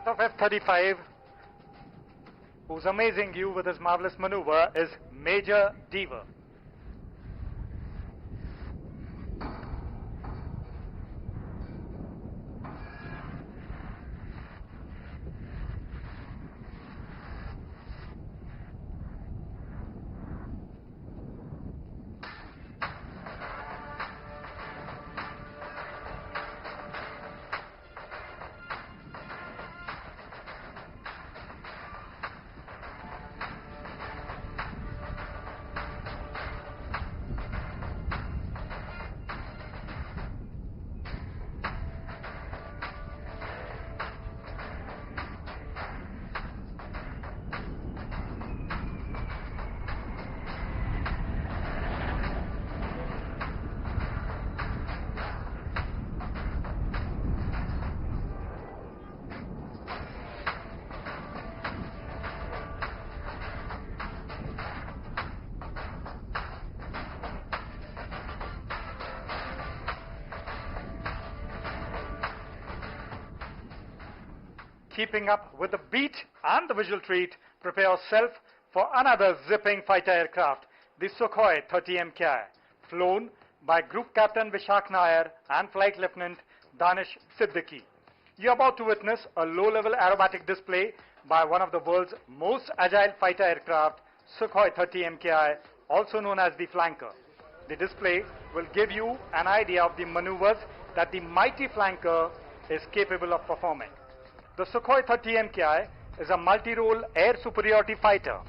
of F-35, who's amazing you with his marvelous maneuver, is Major Deaver. Keeping up with the beat and the visual treat, prepare yourself for another zipping fighter aircraft, the Sukhoi 30 MKI, flown by Group Captain Vishak Nair and Flight Lieutenant Danish Siddiqui. You're about to witness a low-level aerobatic display by one of the world's most agile fighter aircraft, Sukhoi 30 MKI, also known as the Flanker. The display will give you an idea of the maneuvers that the mighty Flanker is capable of performing. The Sukhoi 30 MKI is a multi-role air superiority fighter.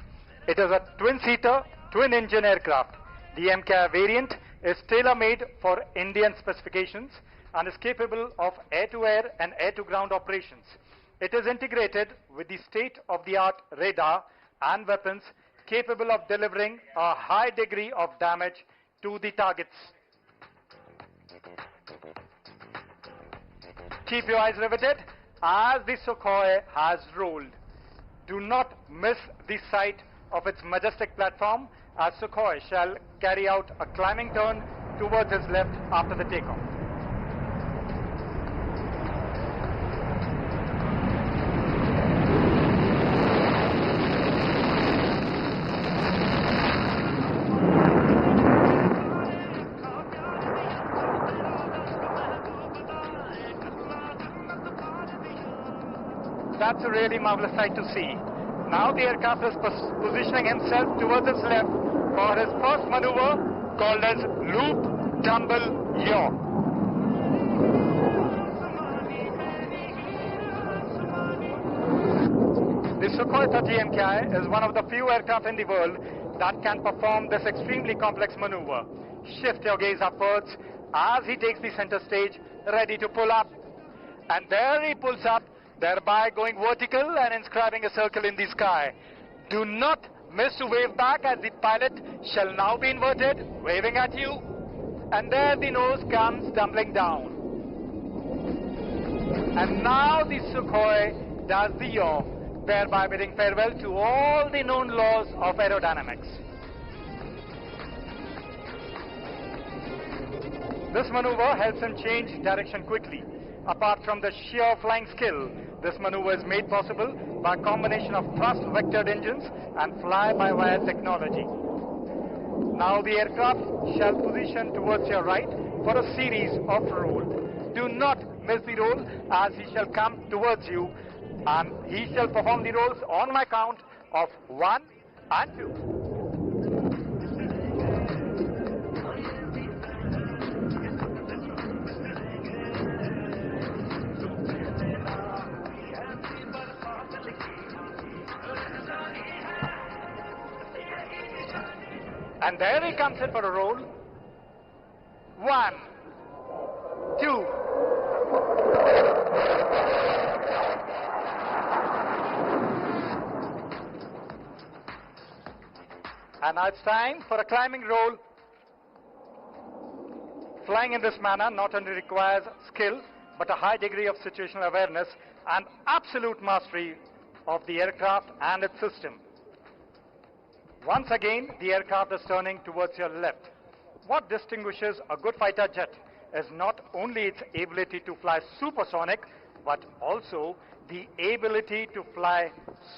It is a twin-seater, twin-engine aircraft. The MKI variant is tailor-made for Indian specifications and is capable of air-to-air and air-to-ground operations. It is integrated with the state-of-the-art radar and weapons capable of delivering a high degree of damage to the targets. Keep your eyes riveted as the Sukhoi has rolled. Do not miss the sight of its majestic platform as Sukhoi shall carry out a climbing turn towards its left after the takeoff. That's a really marvelous sight to see. Now the aircraft is positioning himself towards its left for his first maneuver called as Loop Tumble Yaw. The Sukhoi 30 MKI is one of the few aircraft in the world that can perform this extremely complex maneuver. Shift your gaze upwards as he takes the center stage, ready to pull up. And there he pulls up, thereby going vertical and inscribing a circle in the sky. Do not miss to wave back as the pilot shall now be inverted, waving at you. And there the nose comes tumbling down. And now the Sukhoi does the yaw, thereby bidding farewell to all the known laws of aerodynamics. This maneuver helps him change direction quickly. Apart from the sheer flying skill, this maneuver is made possible by a combination of thrust-vectored engines and fly-by-wire technology. Now the aircraft shall position towards your right for a series of rolls. Do not miss the roll as he shall come towards you and he shall perform the rolls on my count of 1 and 2. And there he comes in for a roll. 1, 2. And now it's time for a climbing roll. Flying in this manner not only requires skill, but a high degree of situational awareness and absolute mastery of the aircraft and its system. Once again, the aircraft is turning towards your left. What distinguishes a good fighter jet is not only its ability to fly supersonic, but also the ability to fly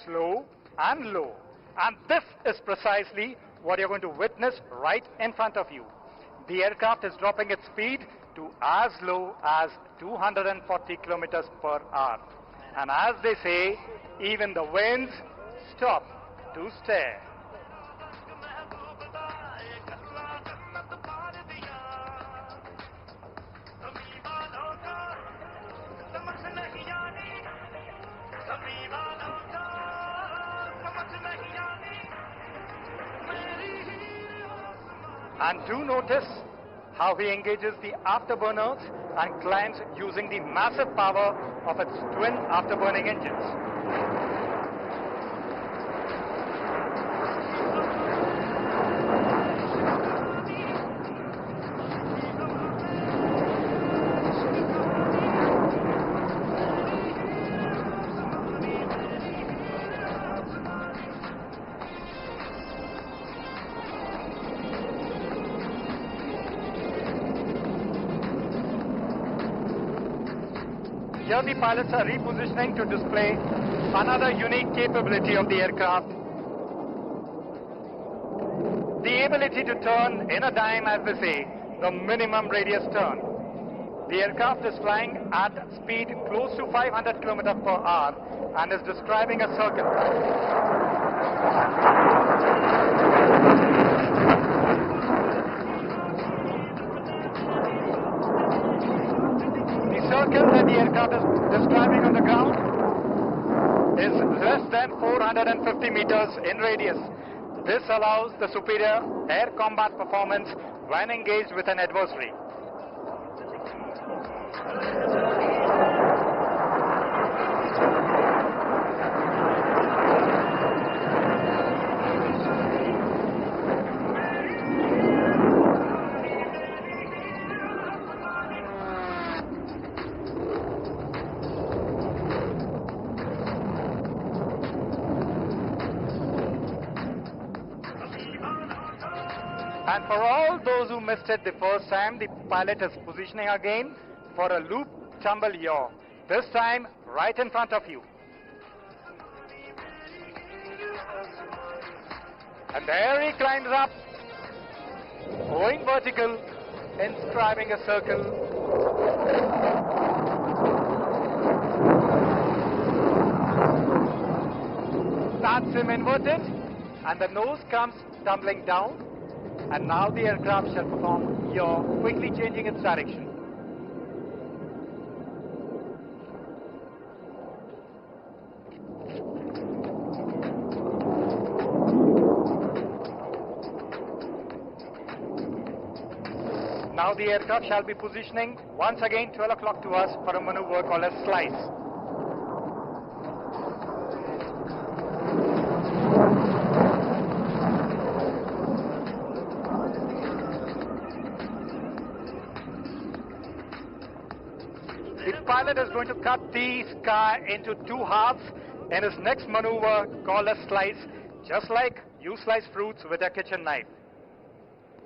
slow and low. And this is precisely what you're going to witness right in front of you. The aircraft is dropping its speed to as low as 240 kilometers per hour. And as they say, even the winds stop to stare. And do notice how he engages the afterburners and climbs using the massive power of its twin afterburning engines. Here the pilots are repositioning to display another unique capability of the aircraft. The ability to turn in a dime, as they say, the minimum radius turn. The aircraft is flying at speed close to 500 km per hour and is describing a circle. Circle that the aircraft is describing on the ground is less than 450 meters in radius. This allows the superior air combat performance when engaged with an adversary. And for all those who missed it the first time, the pilot is positioning again for a loop tumble yaw. This time right in front of you. And there he climbs up, going vertical, inscribing a circle. That's him inverted, and the nose comes tumbling down. And now the aircraft shall perform yaw, quickly changing its direction. Now the aircraft shall be positioning once again 12 o'clock to us for a maneuver called a slice. The pilot is going to cut the sky into two halves in his next maneuver called a slice, just like you slice fruits with a kitchen knife.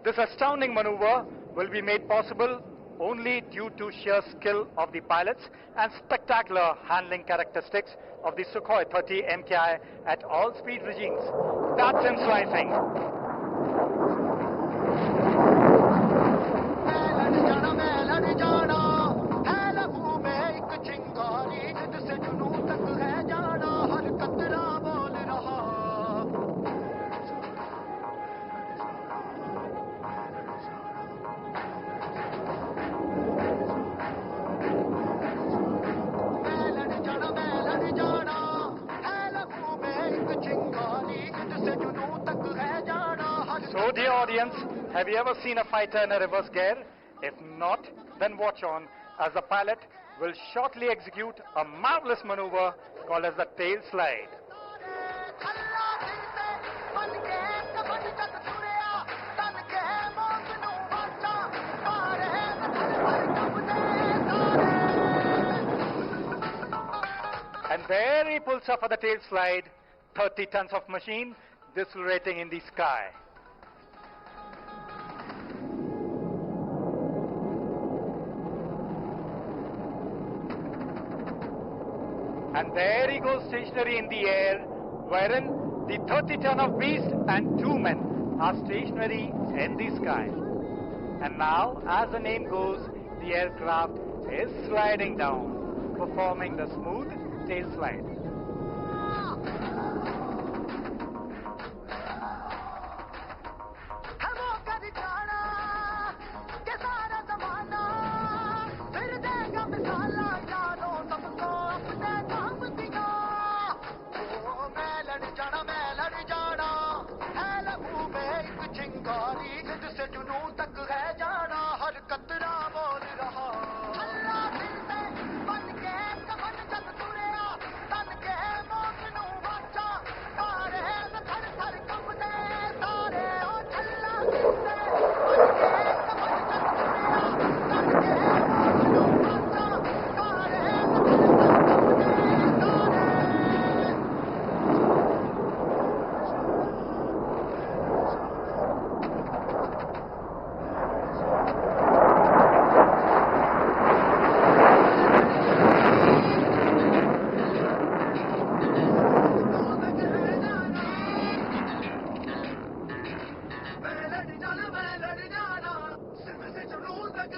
This astounding maneuver will be made possible only due to sheer skill of the pilots and spectacular handling characteristics of the Sukhoi 30 MKI at all speed regimes. That's him slicing. So dear audience, have you ever seen a fighter in a reverse gear? If not, then watch on as the pilot will shortly execute a marvelous maneuver called as the tail slide. And there he pulls off for the tail slide, 30 tons of machine decelerating in the sky. And there he goes stationary in the air, wherein the 30-ton of beast and 2 men are stationary in the sky. And now, as the name goes, the aircraft is sliding down, performing the smooth tail slide.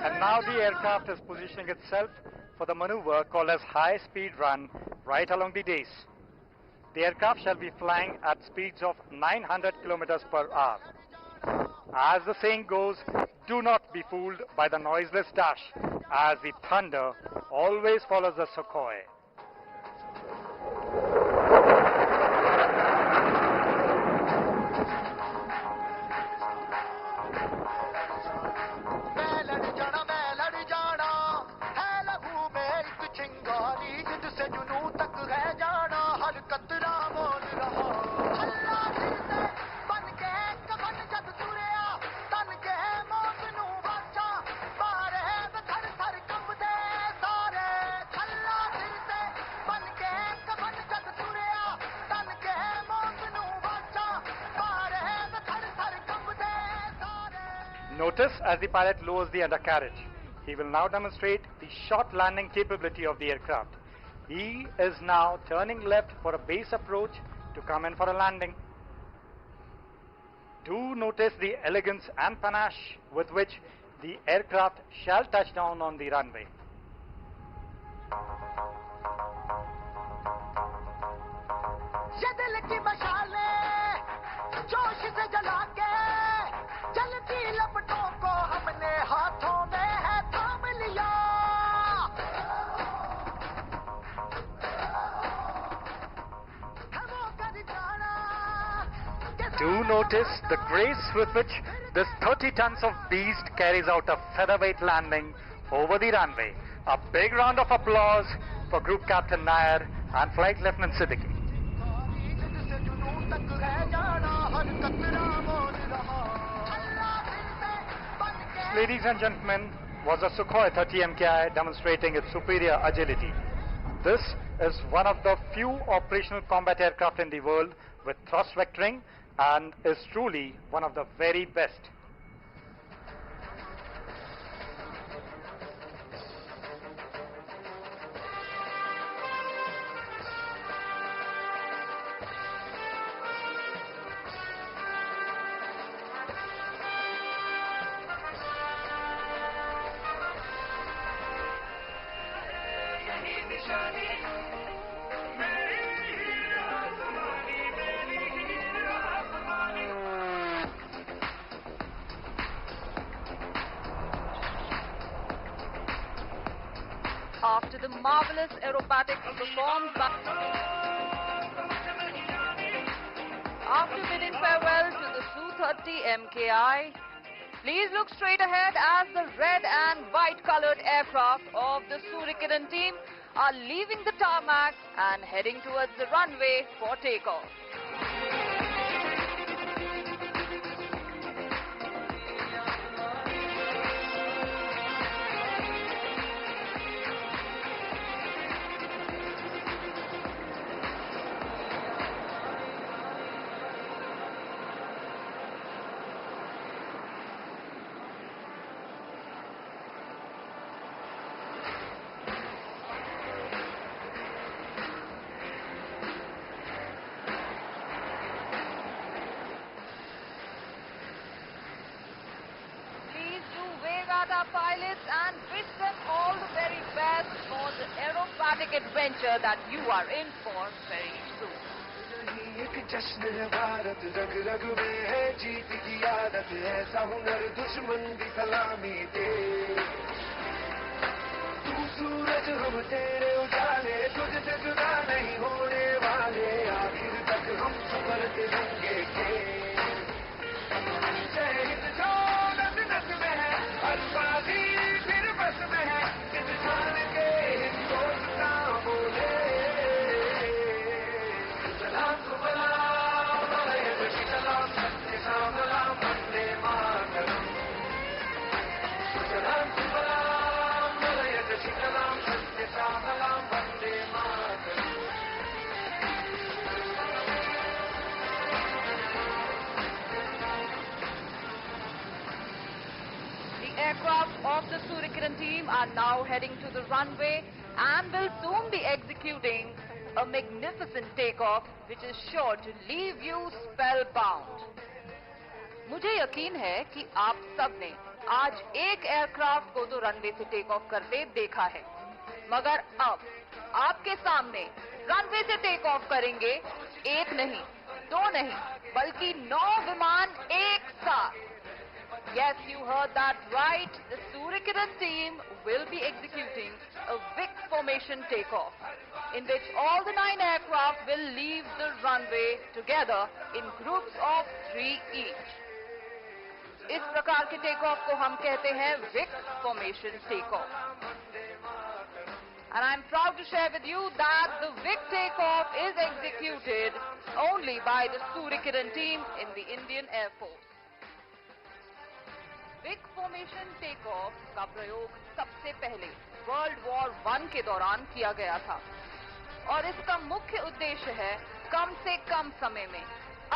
And now the aircraft is positioning itself for the maneuver called as high-speed run right along the days. The aircraft shall be flying at speeds of 900 kilometers per hour. As the saying goes, do not be fooled by the noiseless dash, as the thunder always follows the Sukhoi. Notice as the pilot lowers the undercarriage. He will now demonstrate the short landing capability of the aircraft. He is now turning left for a base approach to come in for a landing. Do notice the elegance and panache with which the aircraft shall touch down on the runway. Do notice the grace with which this 30 tons of beast carries out a featherweight landing over the runway. A big round of applause for Group Captain Nair and Flight Lieutenant Siddiqui. Ladies and gentlemen, was a Sukhoi 30 MKI demonstrating its superior agility. This is one of the few operational combat aircraft in the world with thrust vectoring and is truly one of the very best. After the marvelous aerobatics performed by... After bidding farewell to the Su-30 MKI, please look straight ahead as the red and white colored aircraft of the Suryakiran team are leaving the tarmac and heading towards the runway for takeoff. our pilots and wish them all the very best for the aerobatic adventure that you are in for very soon. एक जश्न है भारत, रग रग में है जीत की आदत, ऐसा हुनर दुश्मन भी सलामी दे। तू सूरज हम तेरे उजाले, तुझसे जुदा नहीं होने वाले, आखिर तक हम संभलते रहेंगे के। जय हिंद जो नस नस में है, हर बाजी फिर बस में है, इस जान के हिंदुस्तान बोले। सलाम सुफलाम मलयज शीतलाम, सत्य श्यामलाम वंदे मातरम। सलाम सुफलाम मलयज शीतलाम, सत्य श्यामलाम Vande Mataram. The aircraft of the Suryakiran team are now heading to the runway and will soon be executing a magnificent takeoff which is sure to leave you spellbound. मुझे यकीन है कि आप सबने आज एक एयरक्राफ्ट को तो रनवे से टेक ऑफ करते देखा है, मगर अब आपके सामने रनवे से टेक ऑफ करेंगे एक नहीं, दो नहीं, बल्कि 9 विमान एक साथ। Yes, you heard that right. The Suryakiran team will be executing a VIC formation takeoff, in which all the 9 aircraft will leave the runway together in groups of 3 each. इस प्रकार के टेकऑफ को हम कहते हैं VIC formation takeoff. And I'm proud to share with you that the VIC takeoff is executed only by the Suryakiran team in the Indian Air Force. VIC formation takeoff का प्रयोग सबसे पहले वर्ल्ड वॉर 1 के दौरान किया गया था और इसका मुख्य उद्देश्य है कम से कम समय में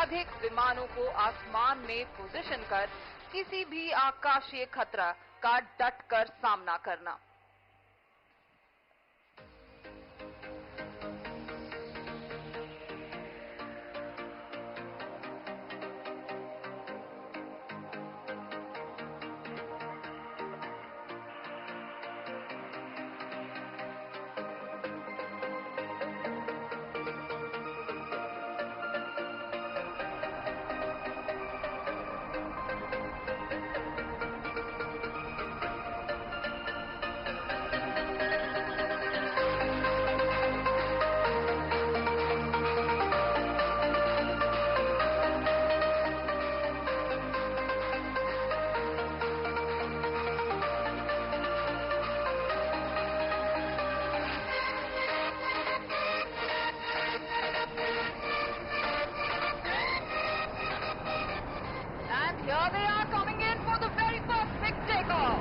अधिक विमानों को आसमान में पोजीशन कर किसी भी आकाशीय खतरा का डटकर सामना करना। Here they are coming in for the very first big takeoff.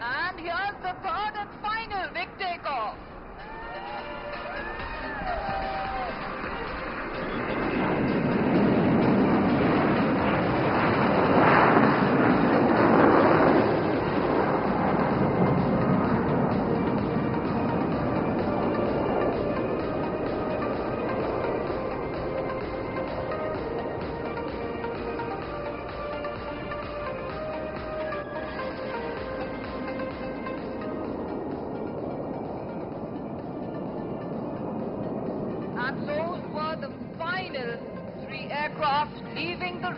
And here's the third and final big takeoff.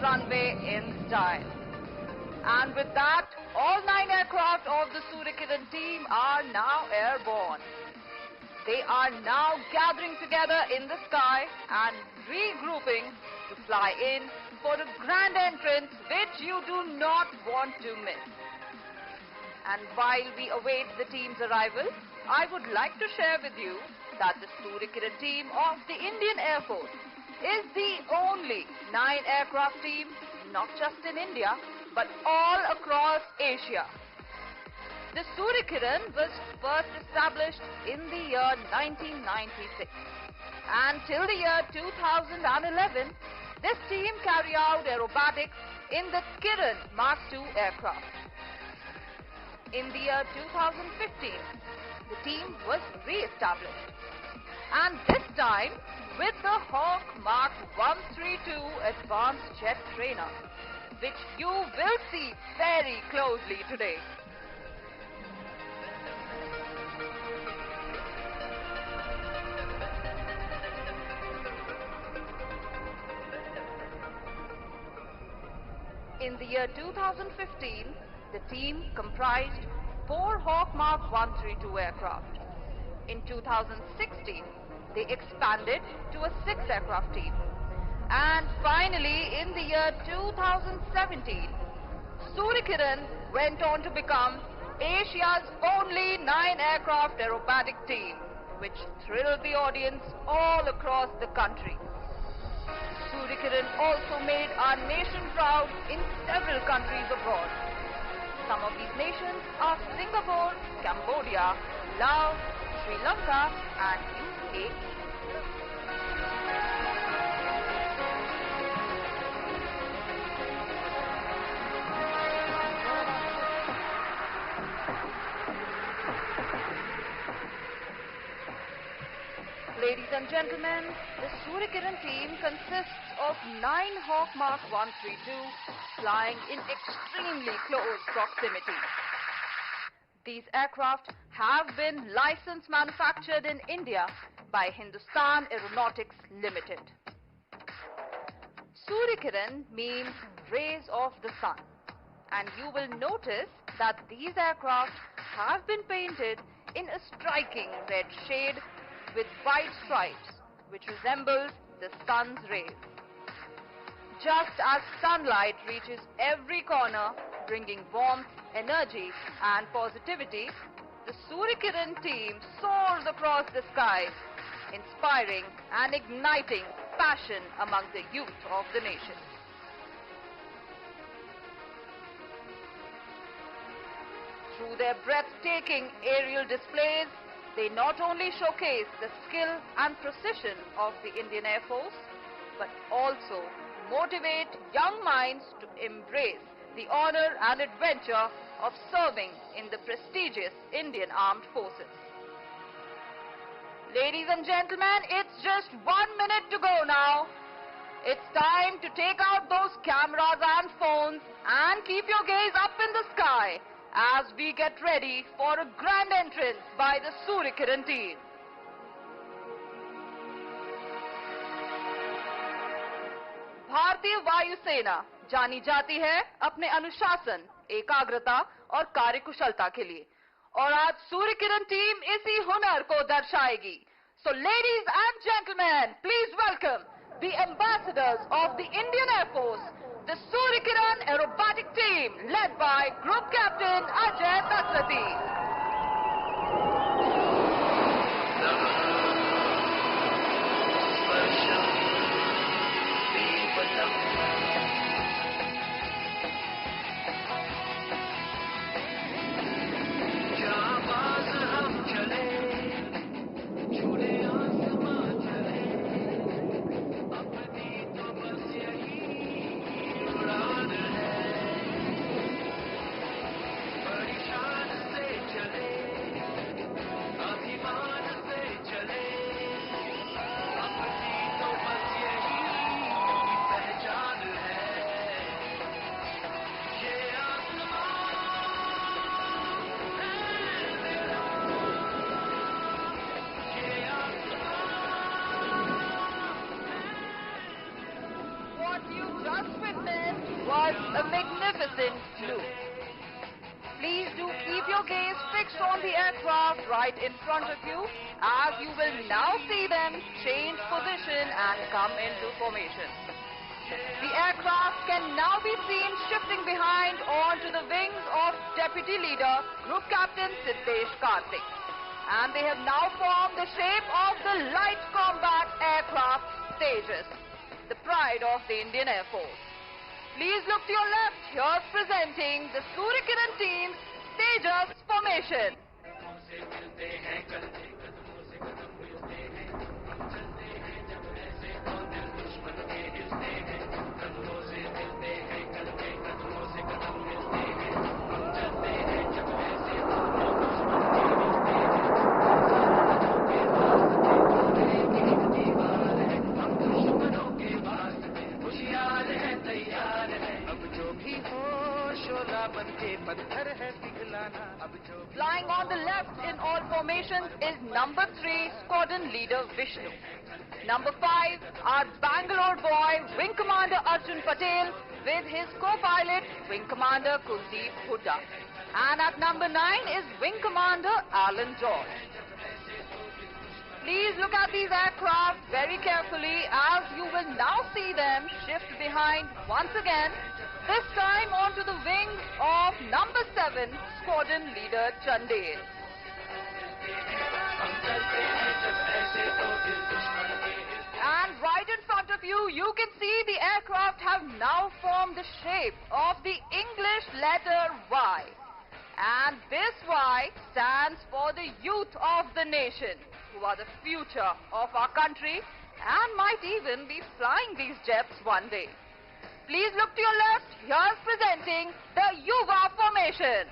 runway in style. And with that, all 9 aircraft of the Suryakiran team are now airborne. They are now gathering together in the sky and regrouping to fly in for a grand entrance which you do not want to miss. And while we await the team's arrival, I would like to share with you that the Suryakiran team of the Indian Air Force is the only 9 aircraft team, not just in India, but all across Asia. The Suryakiran was first established in the year 1996. And till the year 2011, this team carried out aerobatics in the Kiran Mark II aircraft. In the year 2015, the team was re-established. And this time with the Hawk Mark 132 advanced jet trainer, which you will see very closely today. In the year 2015, the team comprised 4 Hawk Mark 132 aircraft. In 2016, they expanded to a 6 aircraft team. And finally, in the year 2017, Suryakiran went on to become Asia's only 9 aircraft aerobatic team, which thrilled the audience all across the country. Suryakiran also made our nation proud in several countries abroad. Some of these nations are Singapore, Cambodia, Laos, Sri Lanka and UAE. Ladies and gentlemen, the Suryakiran team consists of 9 Hawk Mark 132 flying in extremely close proximity. These aircraft have been licensed manufactured in India by Hindustan Aeronautics Limited. Suryakiran means rays of the sun, and you will notice that these aircraft have been painted in a striking red shade with white stripes, which resembles the sun's rays. Just as sunlight reaches every corner, bringing warmth, energy and positivity, the Suryakiran team soars across the skies, inspiring and igniting passion among the youth of the nation. Through their breathtaking aerial displays, they not only showcase the skill and precision of the Indian Air Force, but also motivate young minds to embrace the honor and adventure of serving in the prestigious Indian Armed Forces. Ladies and gentlemen, it's just 1 minute to go now. It's time to take out those cameras and phones and keep your gaze up in the sky as we get ready for a grand entrance by the Suryakiran team. भारतीय वायुसेना जानी जाती है अपने अनुशासन, एकाग्रता और कार्यकुशलता के लिए, और आज सूर्यकिरण टीम इसी हुनर को दर्शाएगी. So ladies and gentlemen, please welcome the ambassadors of the Indian Air Force, the Suryakiran aerobatic team led by Group Captain IJT HJT. चले magnificent blue. Please do keep your gaze fixed on the aircraft right in front of you, as you will now see them change position and come into formation. The aircraft can now be seen shifting behind onto the wings of Deputy Leader, Group Captain Siddesh Karthik. And they have now formed the shape of the Light Combat Aircraft Tejas, the pride of the Indian Air Force. Please look to your left. Here's presenting the Suryakiran team's Tejas formation. Flying on the left in all formations is number 3 Squadron Leader Vishnu. Number 5, our Bengaluru boy, Wing Commander Arjun Patel, with his co-pilot, Wing Commander Kuldeep Hooda. And at number 9 is Wing Commander Alan George. Please look at these aircraft very carefully, as you will now see them shift behind once again, this time onto the wings of number 7 Squadron Leader Chandel. And right in front of you, you can see the aircraft have now formed the shape of the English letter Y. And this Y stands for the youth of the nation, who are the future of our country and might even be flying these jets one day. Please look to your left. Here's presenting the Yuva formation.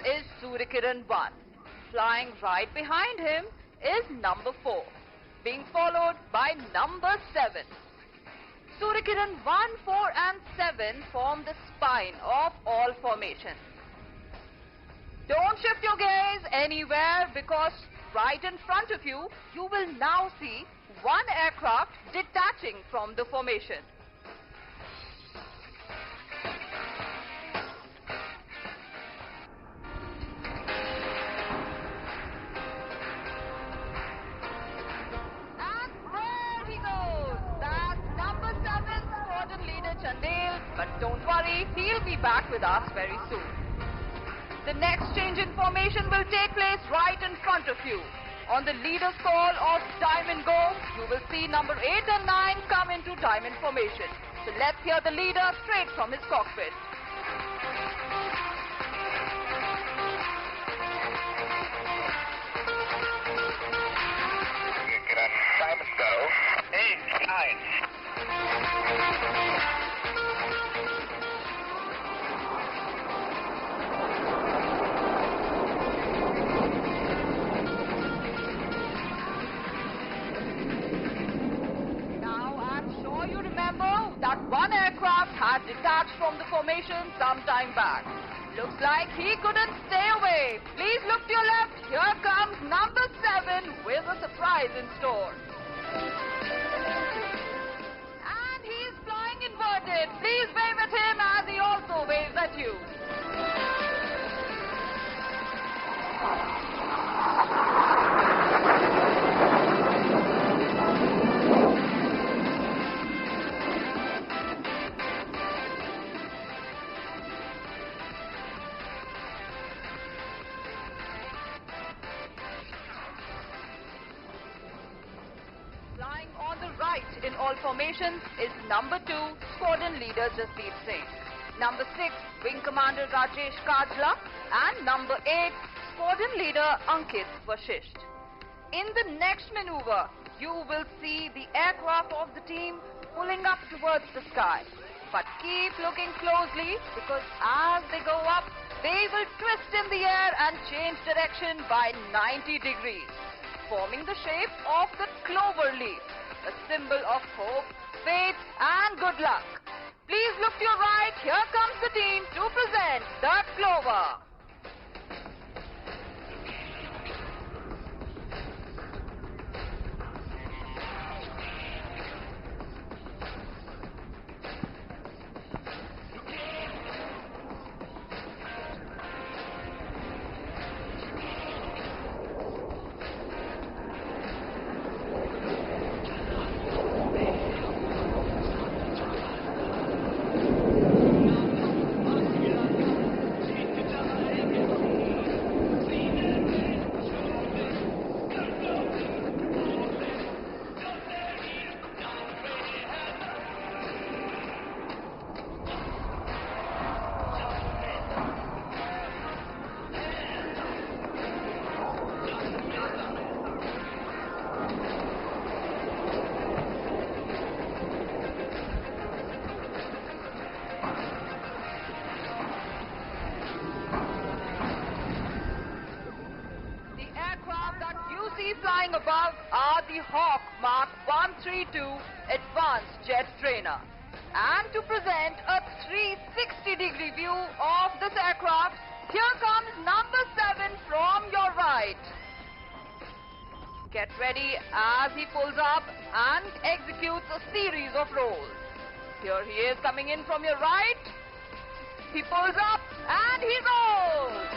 Is Suryakiran 1. Flying right behind him is number 4, being followed by number 7. Suryakiran 1, 4 and 7 form the spine of all formations. Don't shift your gaze anywhere, because right in front of you, you will now see one aircraft detaching from the formation. But don't worry, he'll be back with us very soon. The next change in formation will take place right in front of you. On the leader's call of Diamond Go, you will see number 8 and 9 come into Diamond formation. So let's hear the leader straight from his cockpit. Diamond Go, 8, 9. That one aircraft had detached from the formation some time back. Looks like he couldn't stay away. Please look to your left. Here comes number 7 with a surprise in store. And he's flying inverted. Please wave at him as he also waves at you. In all formations is number 2 Squadron Leader Jasdeep Singh, number 6 Wing Commander Rajesh Kajla, and number 8 Squadron Leader Ankit Vashisht. In the next maneuver, you will see the aircraft of the team pulling up towards the sky. But keep looking closely because as they go up, they will twist in the air and change direction by 90 degrees, forming the shape of the clover leaf, a symbol of hope, faith and good luck. Please look to your right. Here comes the team to present the clover. Flying above are the Hawk Mark 132 Advanced Jet Trainer. And to present a 360-degree view of this aircraft, here comes number 7 from your right. Get ready as he pulls up and executes a series of rolls. Here he is coming in from your right. He pulls up and he rolls.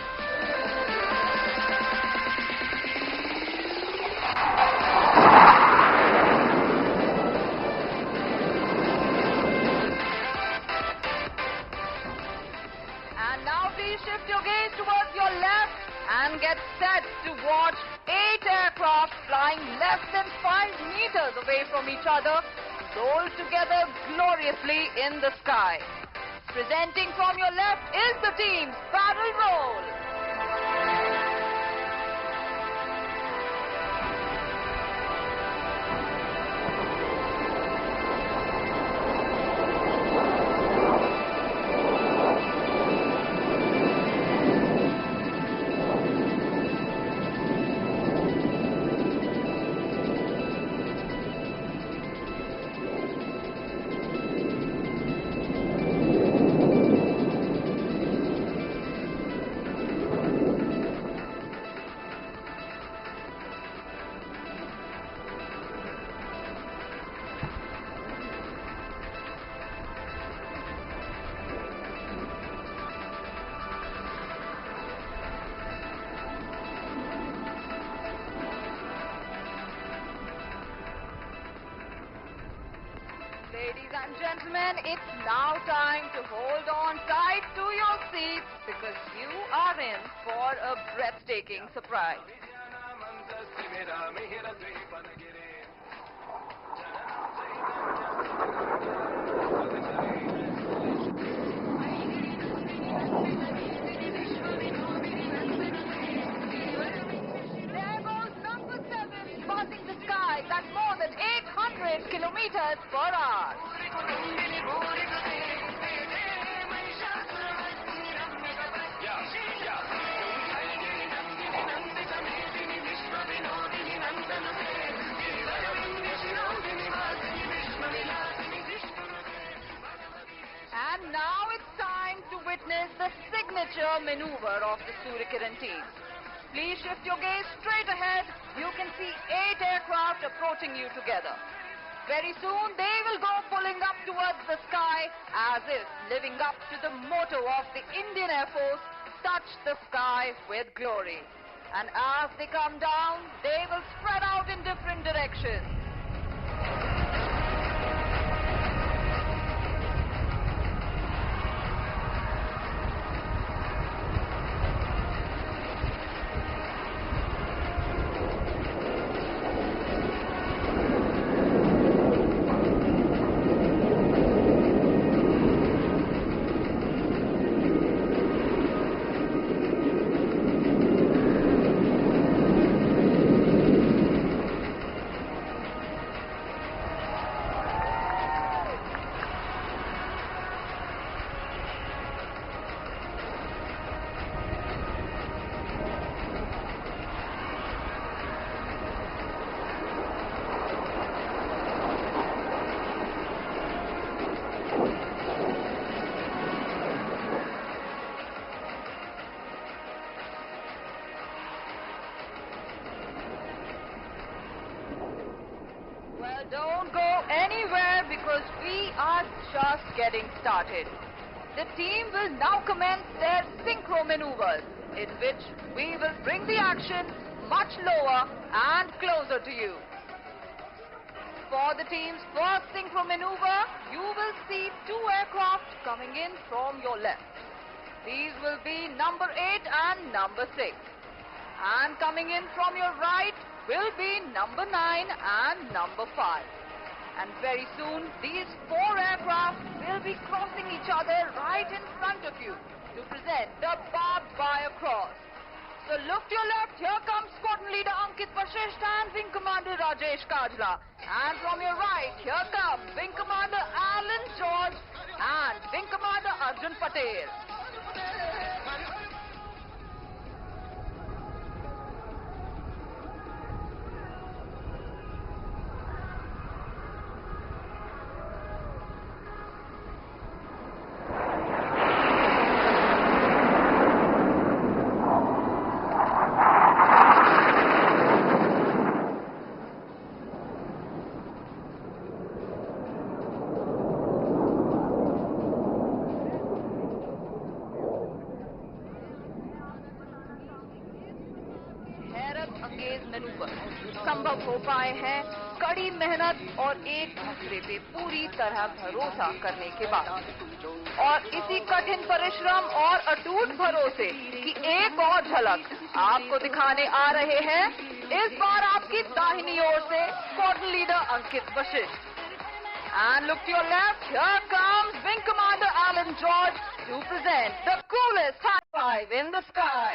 And now please shift your gaze towards your left and get set to watch 8 aircraft flying less than 5 meters away from each other, roll together gloriously in the sky. Presenting from your left is the team's barrel roll. Ladies and gentlemen, it's now time to hold on tight to your seats because you are in for a breathtaking surprise. There goes number 7 passing the skies at more than 800 kilometers per hour. And now it's time to witness the signature maneuver of the Suryakiran team. Please shift your gaze straight ahead. You can see 8 aircraft approaching you together. Very soon, they will go pulling up towards the sky as if living up to the motto of the Indian Air Force, touch the sky with glory. And as they come down, they will spread out in different directions. getting started. The team will now commence their synchro maneuvers, in which we will bring the action much lower and closer to you. For the team's first synchro maneuver, you will see two aircraft coming in from your left. These will be number 8 and number 6. And coming in from your right will be number 9 and number 5. And very soon, these 4 aircraft will be crossing each other right in front of you to present the barbed wire cross. So look to your left, here comes Squadron Leader Ankit Vashisht and Wing Commander Rajesh Kajla. And from your right, here come Wing Commander Alan George and Wing Commander Arjun Patel. संभव हो पाए हैं कड़ी मेहनत और एक दूसरे पे पूरी तरह भरोसा करने के बाद। और इसी कठिन परिश्रम और अटूट भरोसे की एक और झलक आपको दिखाने आ रहे हैं इस बार आपकी दाहिनी ओर से squadron leader Ankit Vashishtha. And look to your left, here comes Wing Commander Alan George to present the coolest high five in the sky.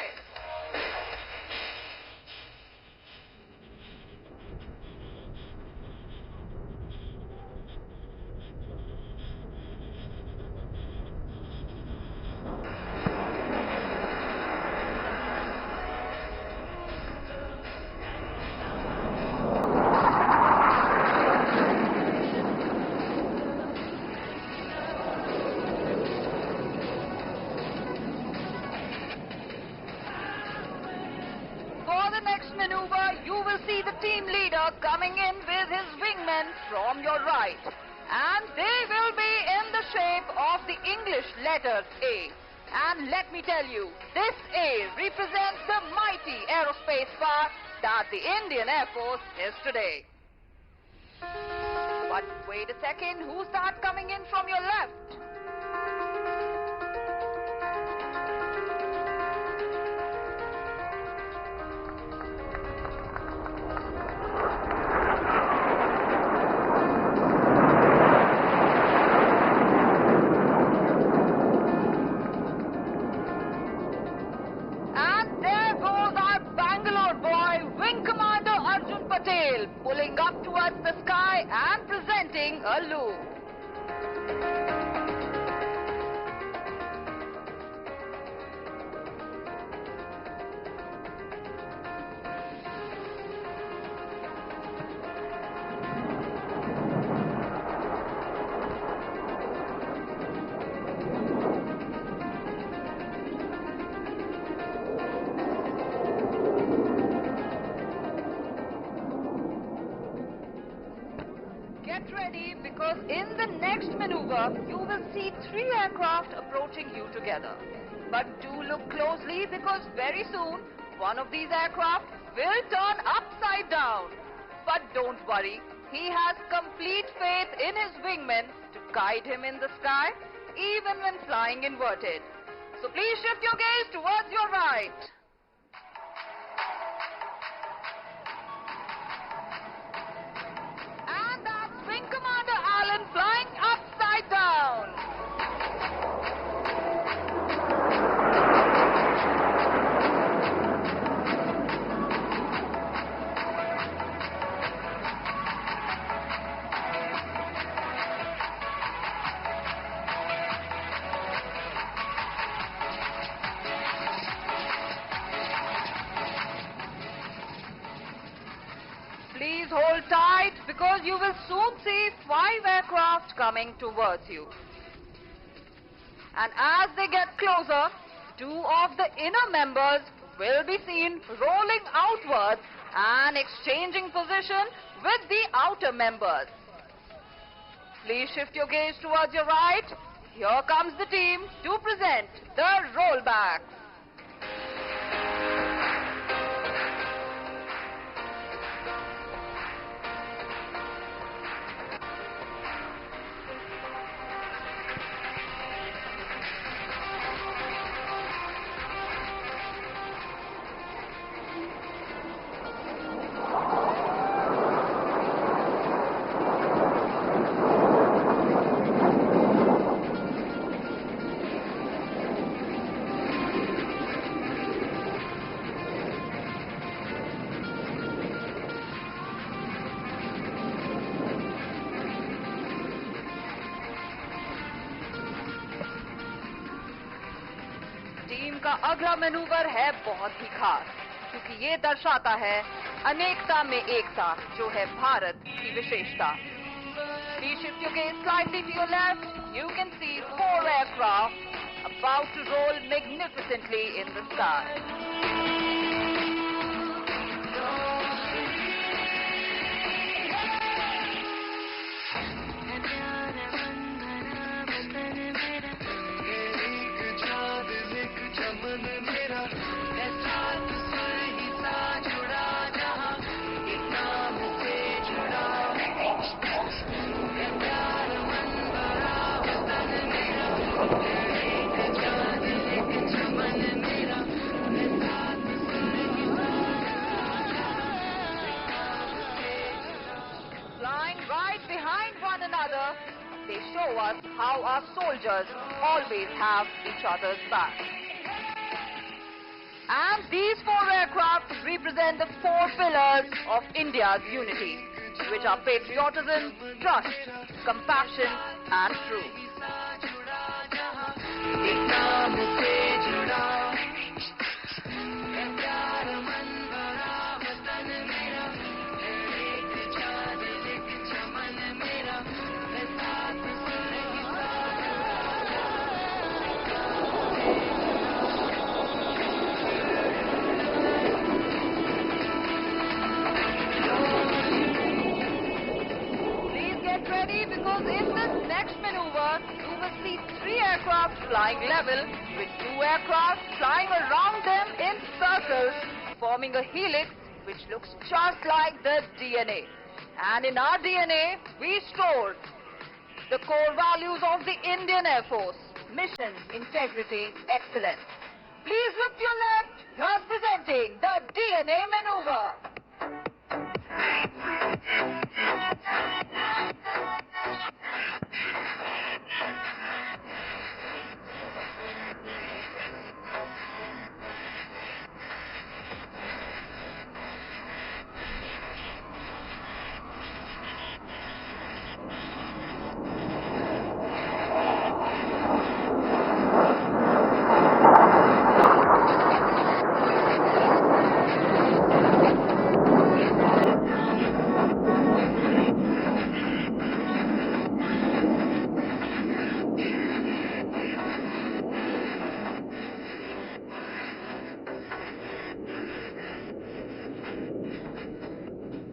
Maneuver, you will see the team leader coming in with his wingmen from your right. And they will be in the shape of the English letter A. And let me tell you, this A represents the mighty aerospace power that the Indian Air Force is today. But wait a second, who's that coming in from your left? Pulling up towards the sky and presenting a loop. Get ready, because in the next maneuver, you will see 3 aircraft approaching you together. But do look closely, because very soon, one of these aircraft will turn upside down. But don't worry, he has complete faith in his wingmen to guide him in the sky, even when flying inverted. So please shift your gaze towards your right. Wing Commander Alan flying upside down. Please hold tight, because you will soon see 5 aircraft coming towards you. And as they get closer, 2 of the inner members will be seen rolling outwards and exchanging position with the outer members. Please shift your gaze towards your right. Here comes the team to present the rollbacks. Team का अगला manoeuvre है बहुत ही खास, क्योंकि ये दर्शाता है अनेकता में एकता, जो है भारत की विशेषता। Please shift your gaze slightly to your left. You can see 4 aircraft about to roll magnificently in the sky. They show us how our soldiers always have each other's back. And these 4 aircraft represent the 4 pillars of India's unity, which are patriotism, trust, compassion, and truth. Because in this next maneuver, you will see 3 aircraft flying level, with 2 aircraft flying around them in circles, forming a helix which looks just like the DNA. And in our DNA, we store the core values of the Indian Air Force: mission, integrity, excellence. Please look to your left. You're presenting the DNA maneuver.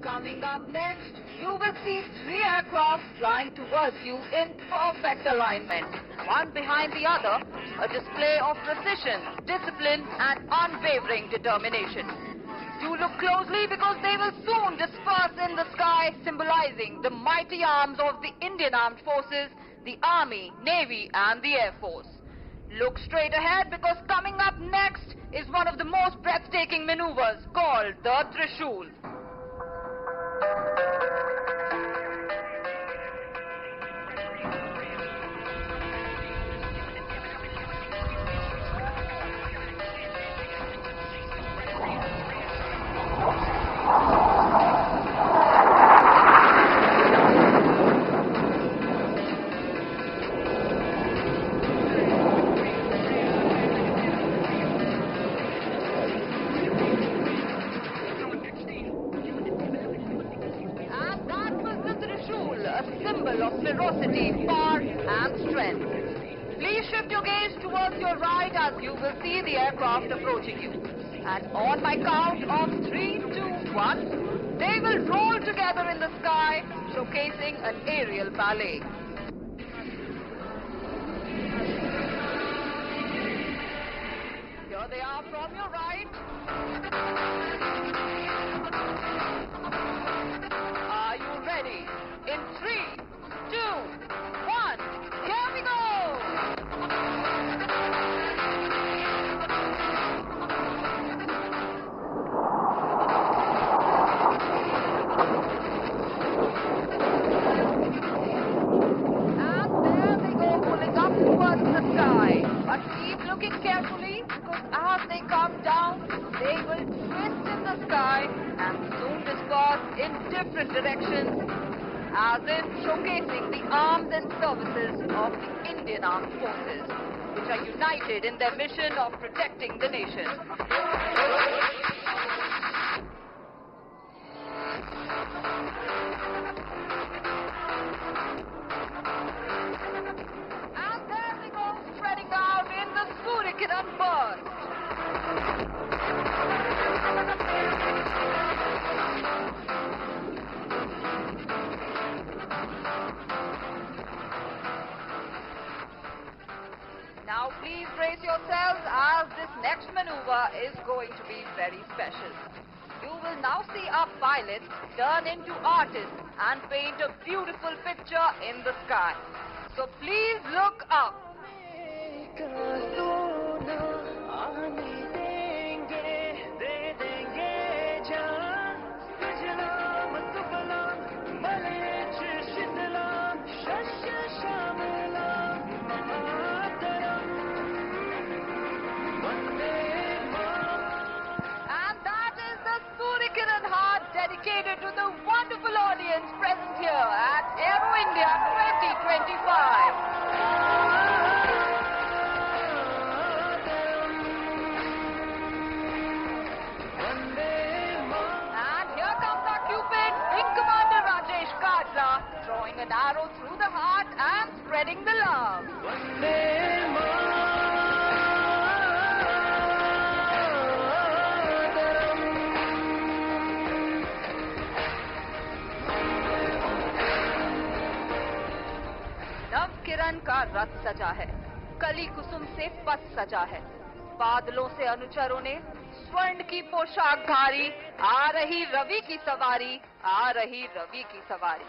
Coming up next, you will see 3 aircraft flying towards you in perfect alignment, one behind the other, a display of precision, discipline, and unwavering determination. Do look closely, because they will soon disperse in the sky, symbolizing the mighty arms of the Indian Armed Forces, the Army, Navy, and the Air Force. Look straight ahead, because coming up next is one of the most breathtaking maneuvers, called the Trishul. Symbol of ferocity, power, and strength. Please shift your gaze towards your right as you will see the aircraft approaching you. And on my count of 3, 2, 1, they will roll together in the sky, showcasing an aerial ballet. But keep looking carefully because as they come down, they will twist in the sky and soon disperse in different directions, as in showcasing the arms and services of the Indian Armed Forces, which are united in their mission of protecting the nation. And there they go, spreading out in the Suryakiran burst. Now please brace yourselves as this next maneuver is going to be very special. You will now see our pilots turn into artists and paint a beautiful picture in the sky. So please look up. Dedicated to the wonderful audience present here at Aero India 2025. And here comes our Cupid, Wing Commander Rajesh Kadla, throwing an arrow through the heart and spreading the love. किरण का रथ सजा है, कली कुसुम से पथ सजा है, बादलों से अनुचरों ने स्वर्ण की पोशाक धारी, आ रही रवि की सवारी, आ रही रवि की सवारी।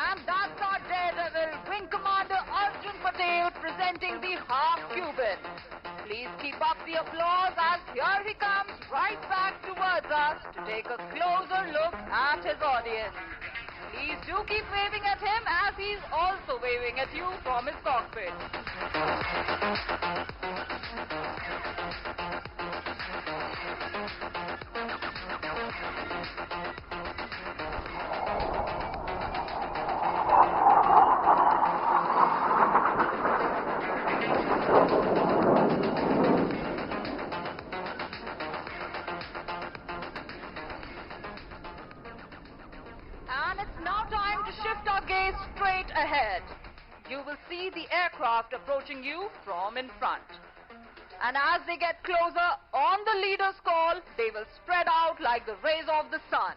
And that's our daredevil Wing Commander Arjun Patel presenting the half Cuban. Please keep up the applause as here he comes right back towards us to take a closer look at his audience. Please do keep waving at him as he's also waving at you from his cockpit. Straight ahead. You will see the aircraft approaching you from in front. And as they get closer, on the leader's call, they will spread out like the rays of the sun.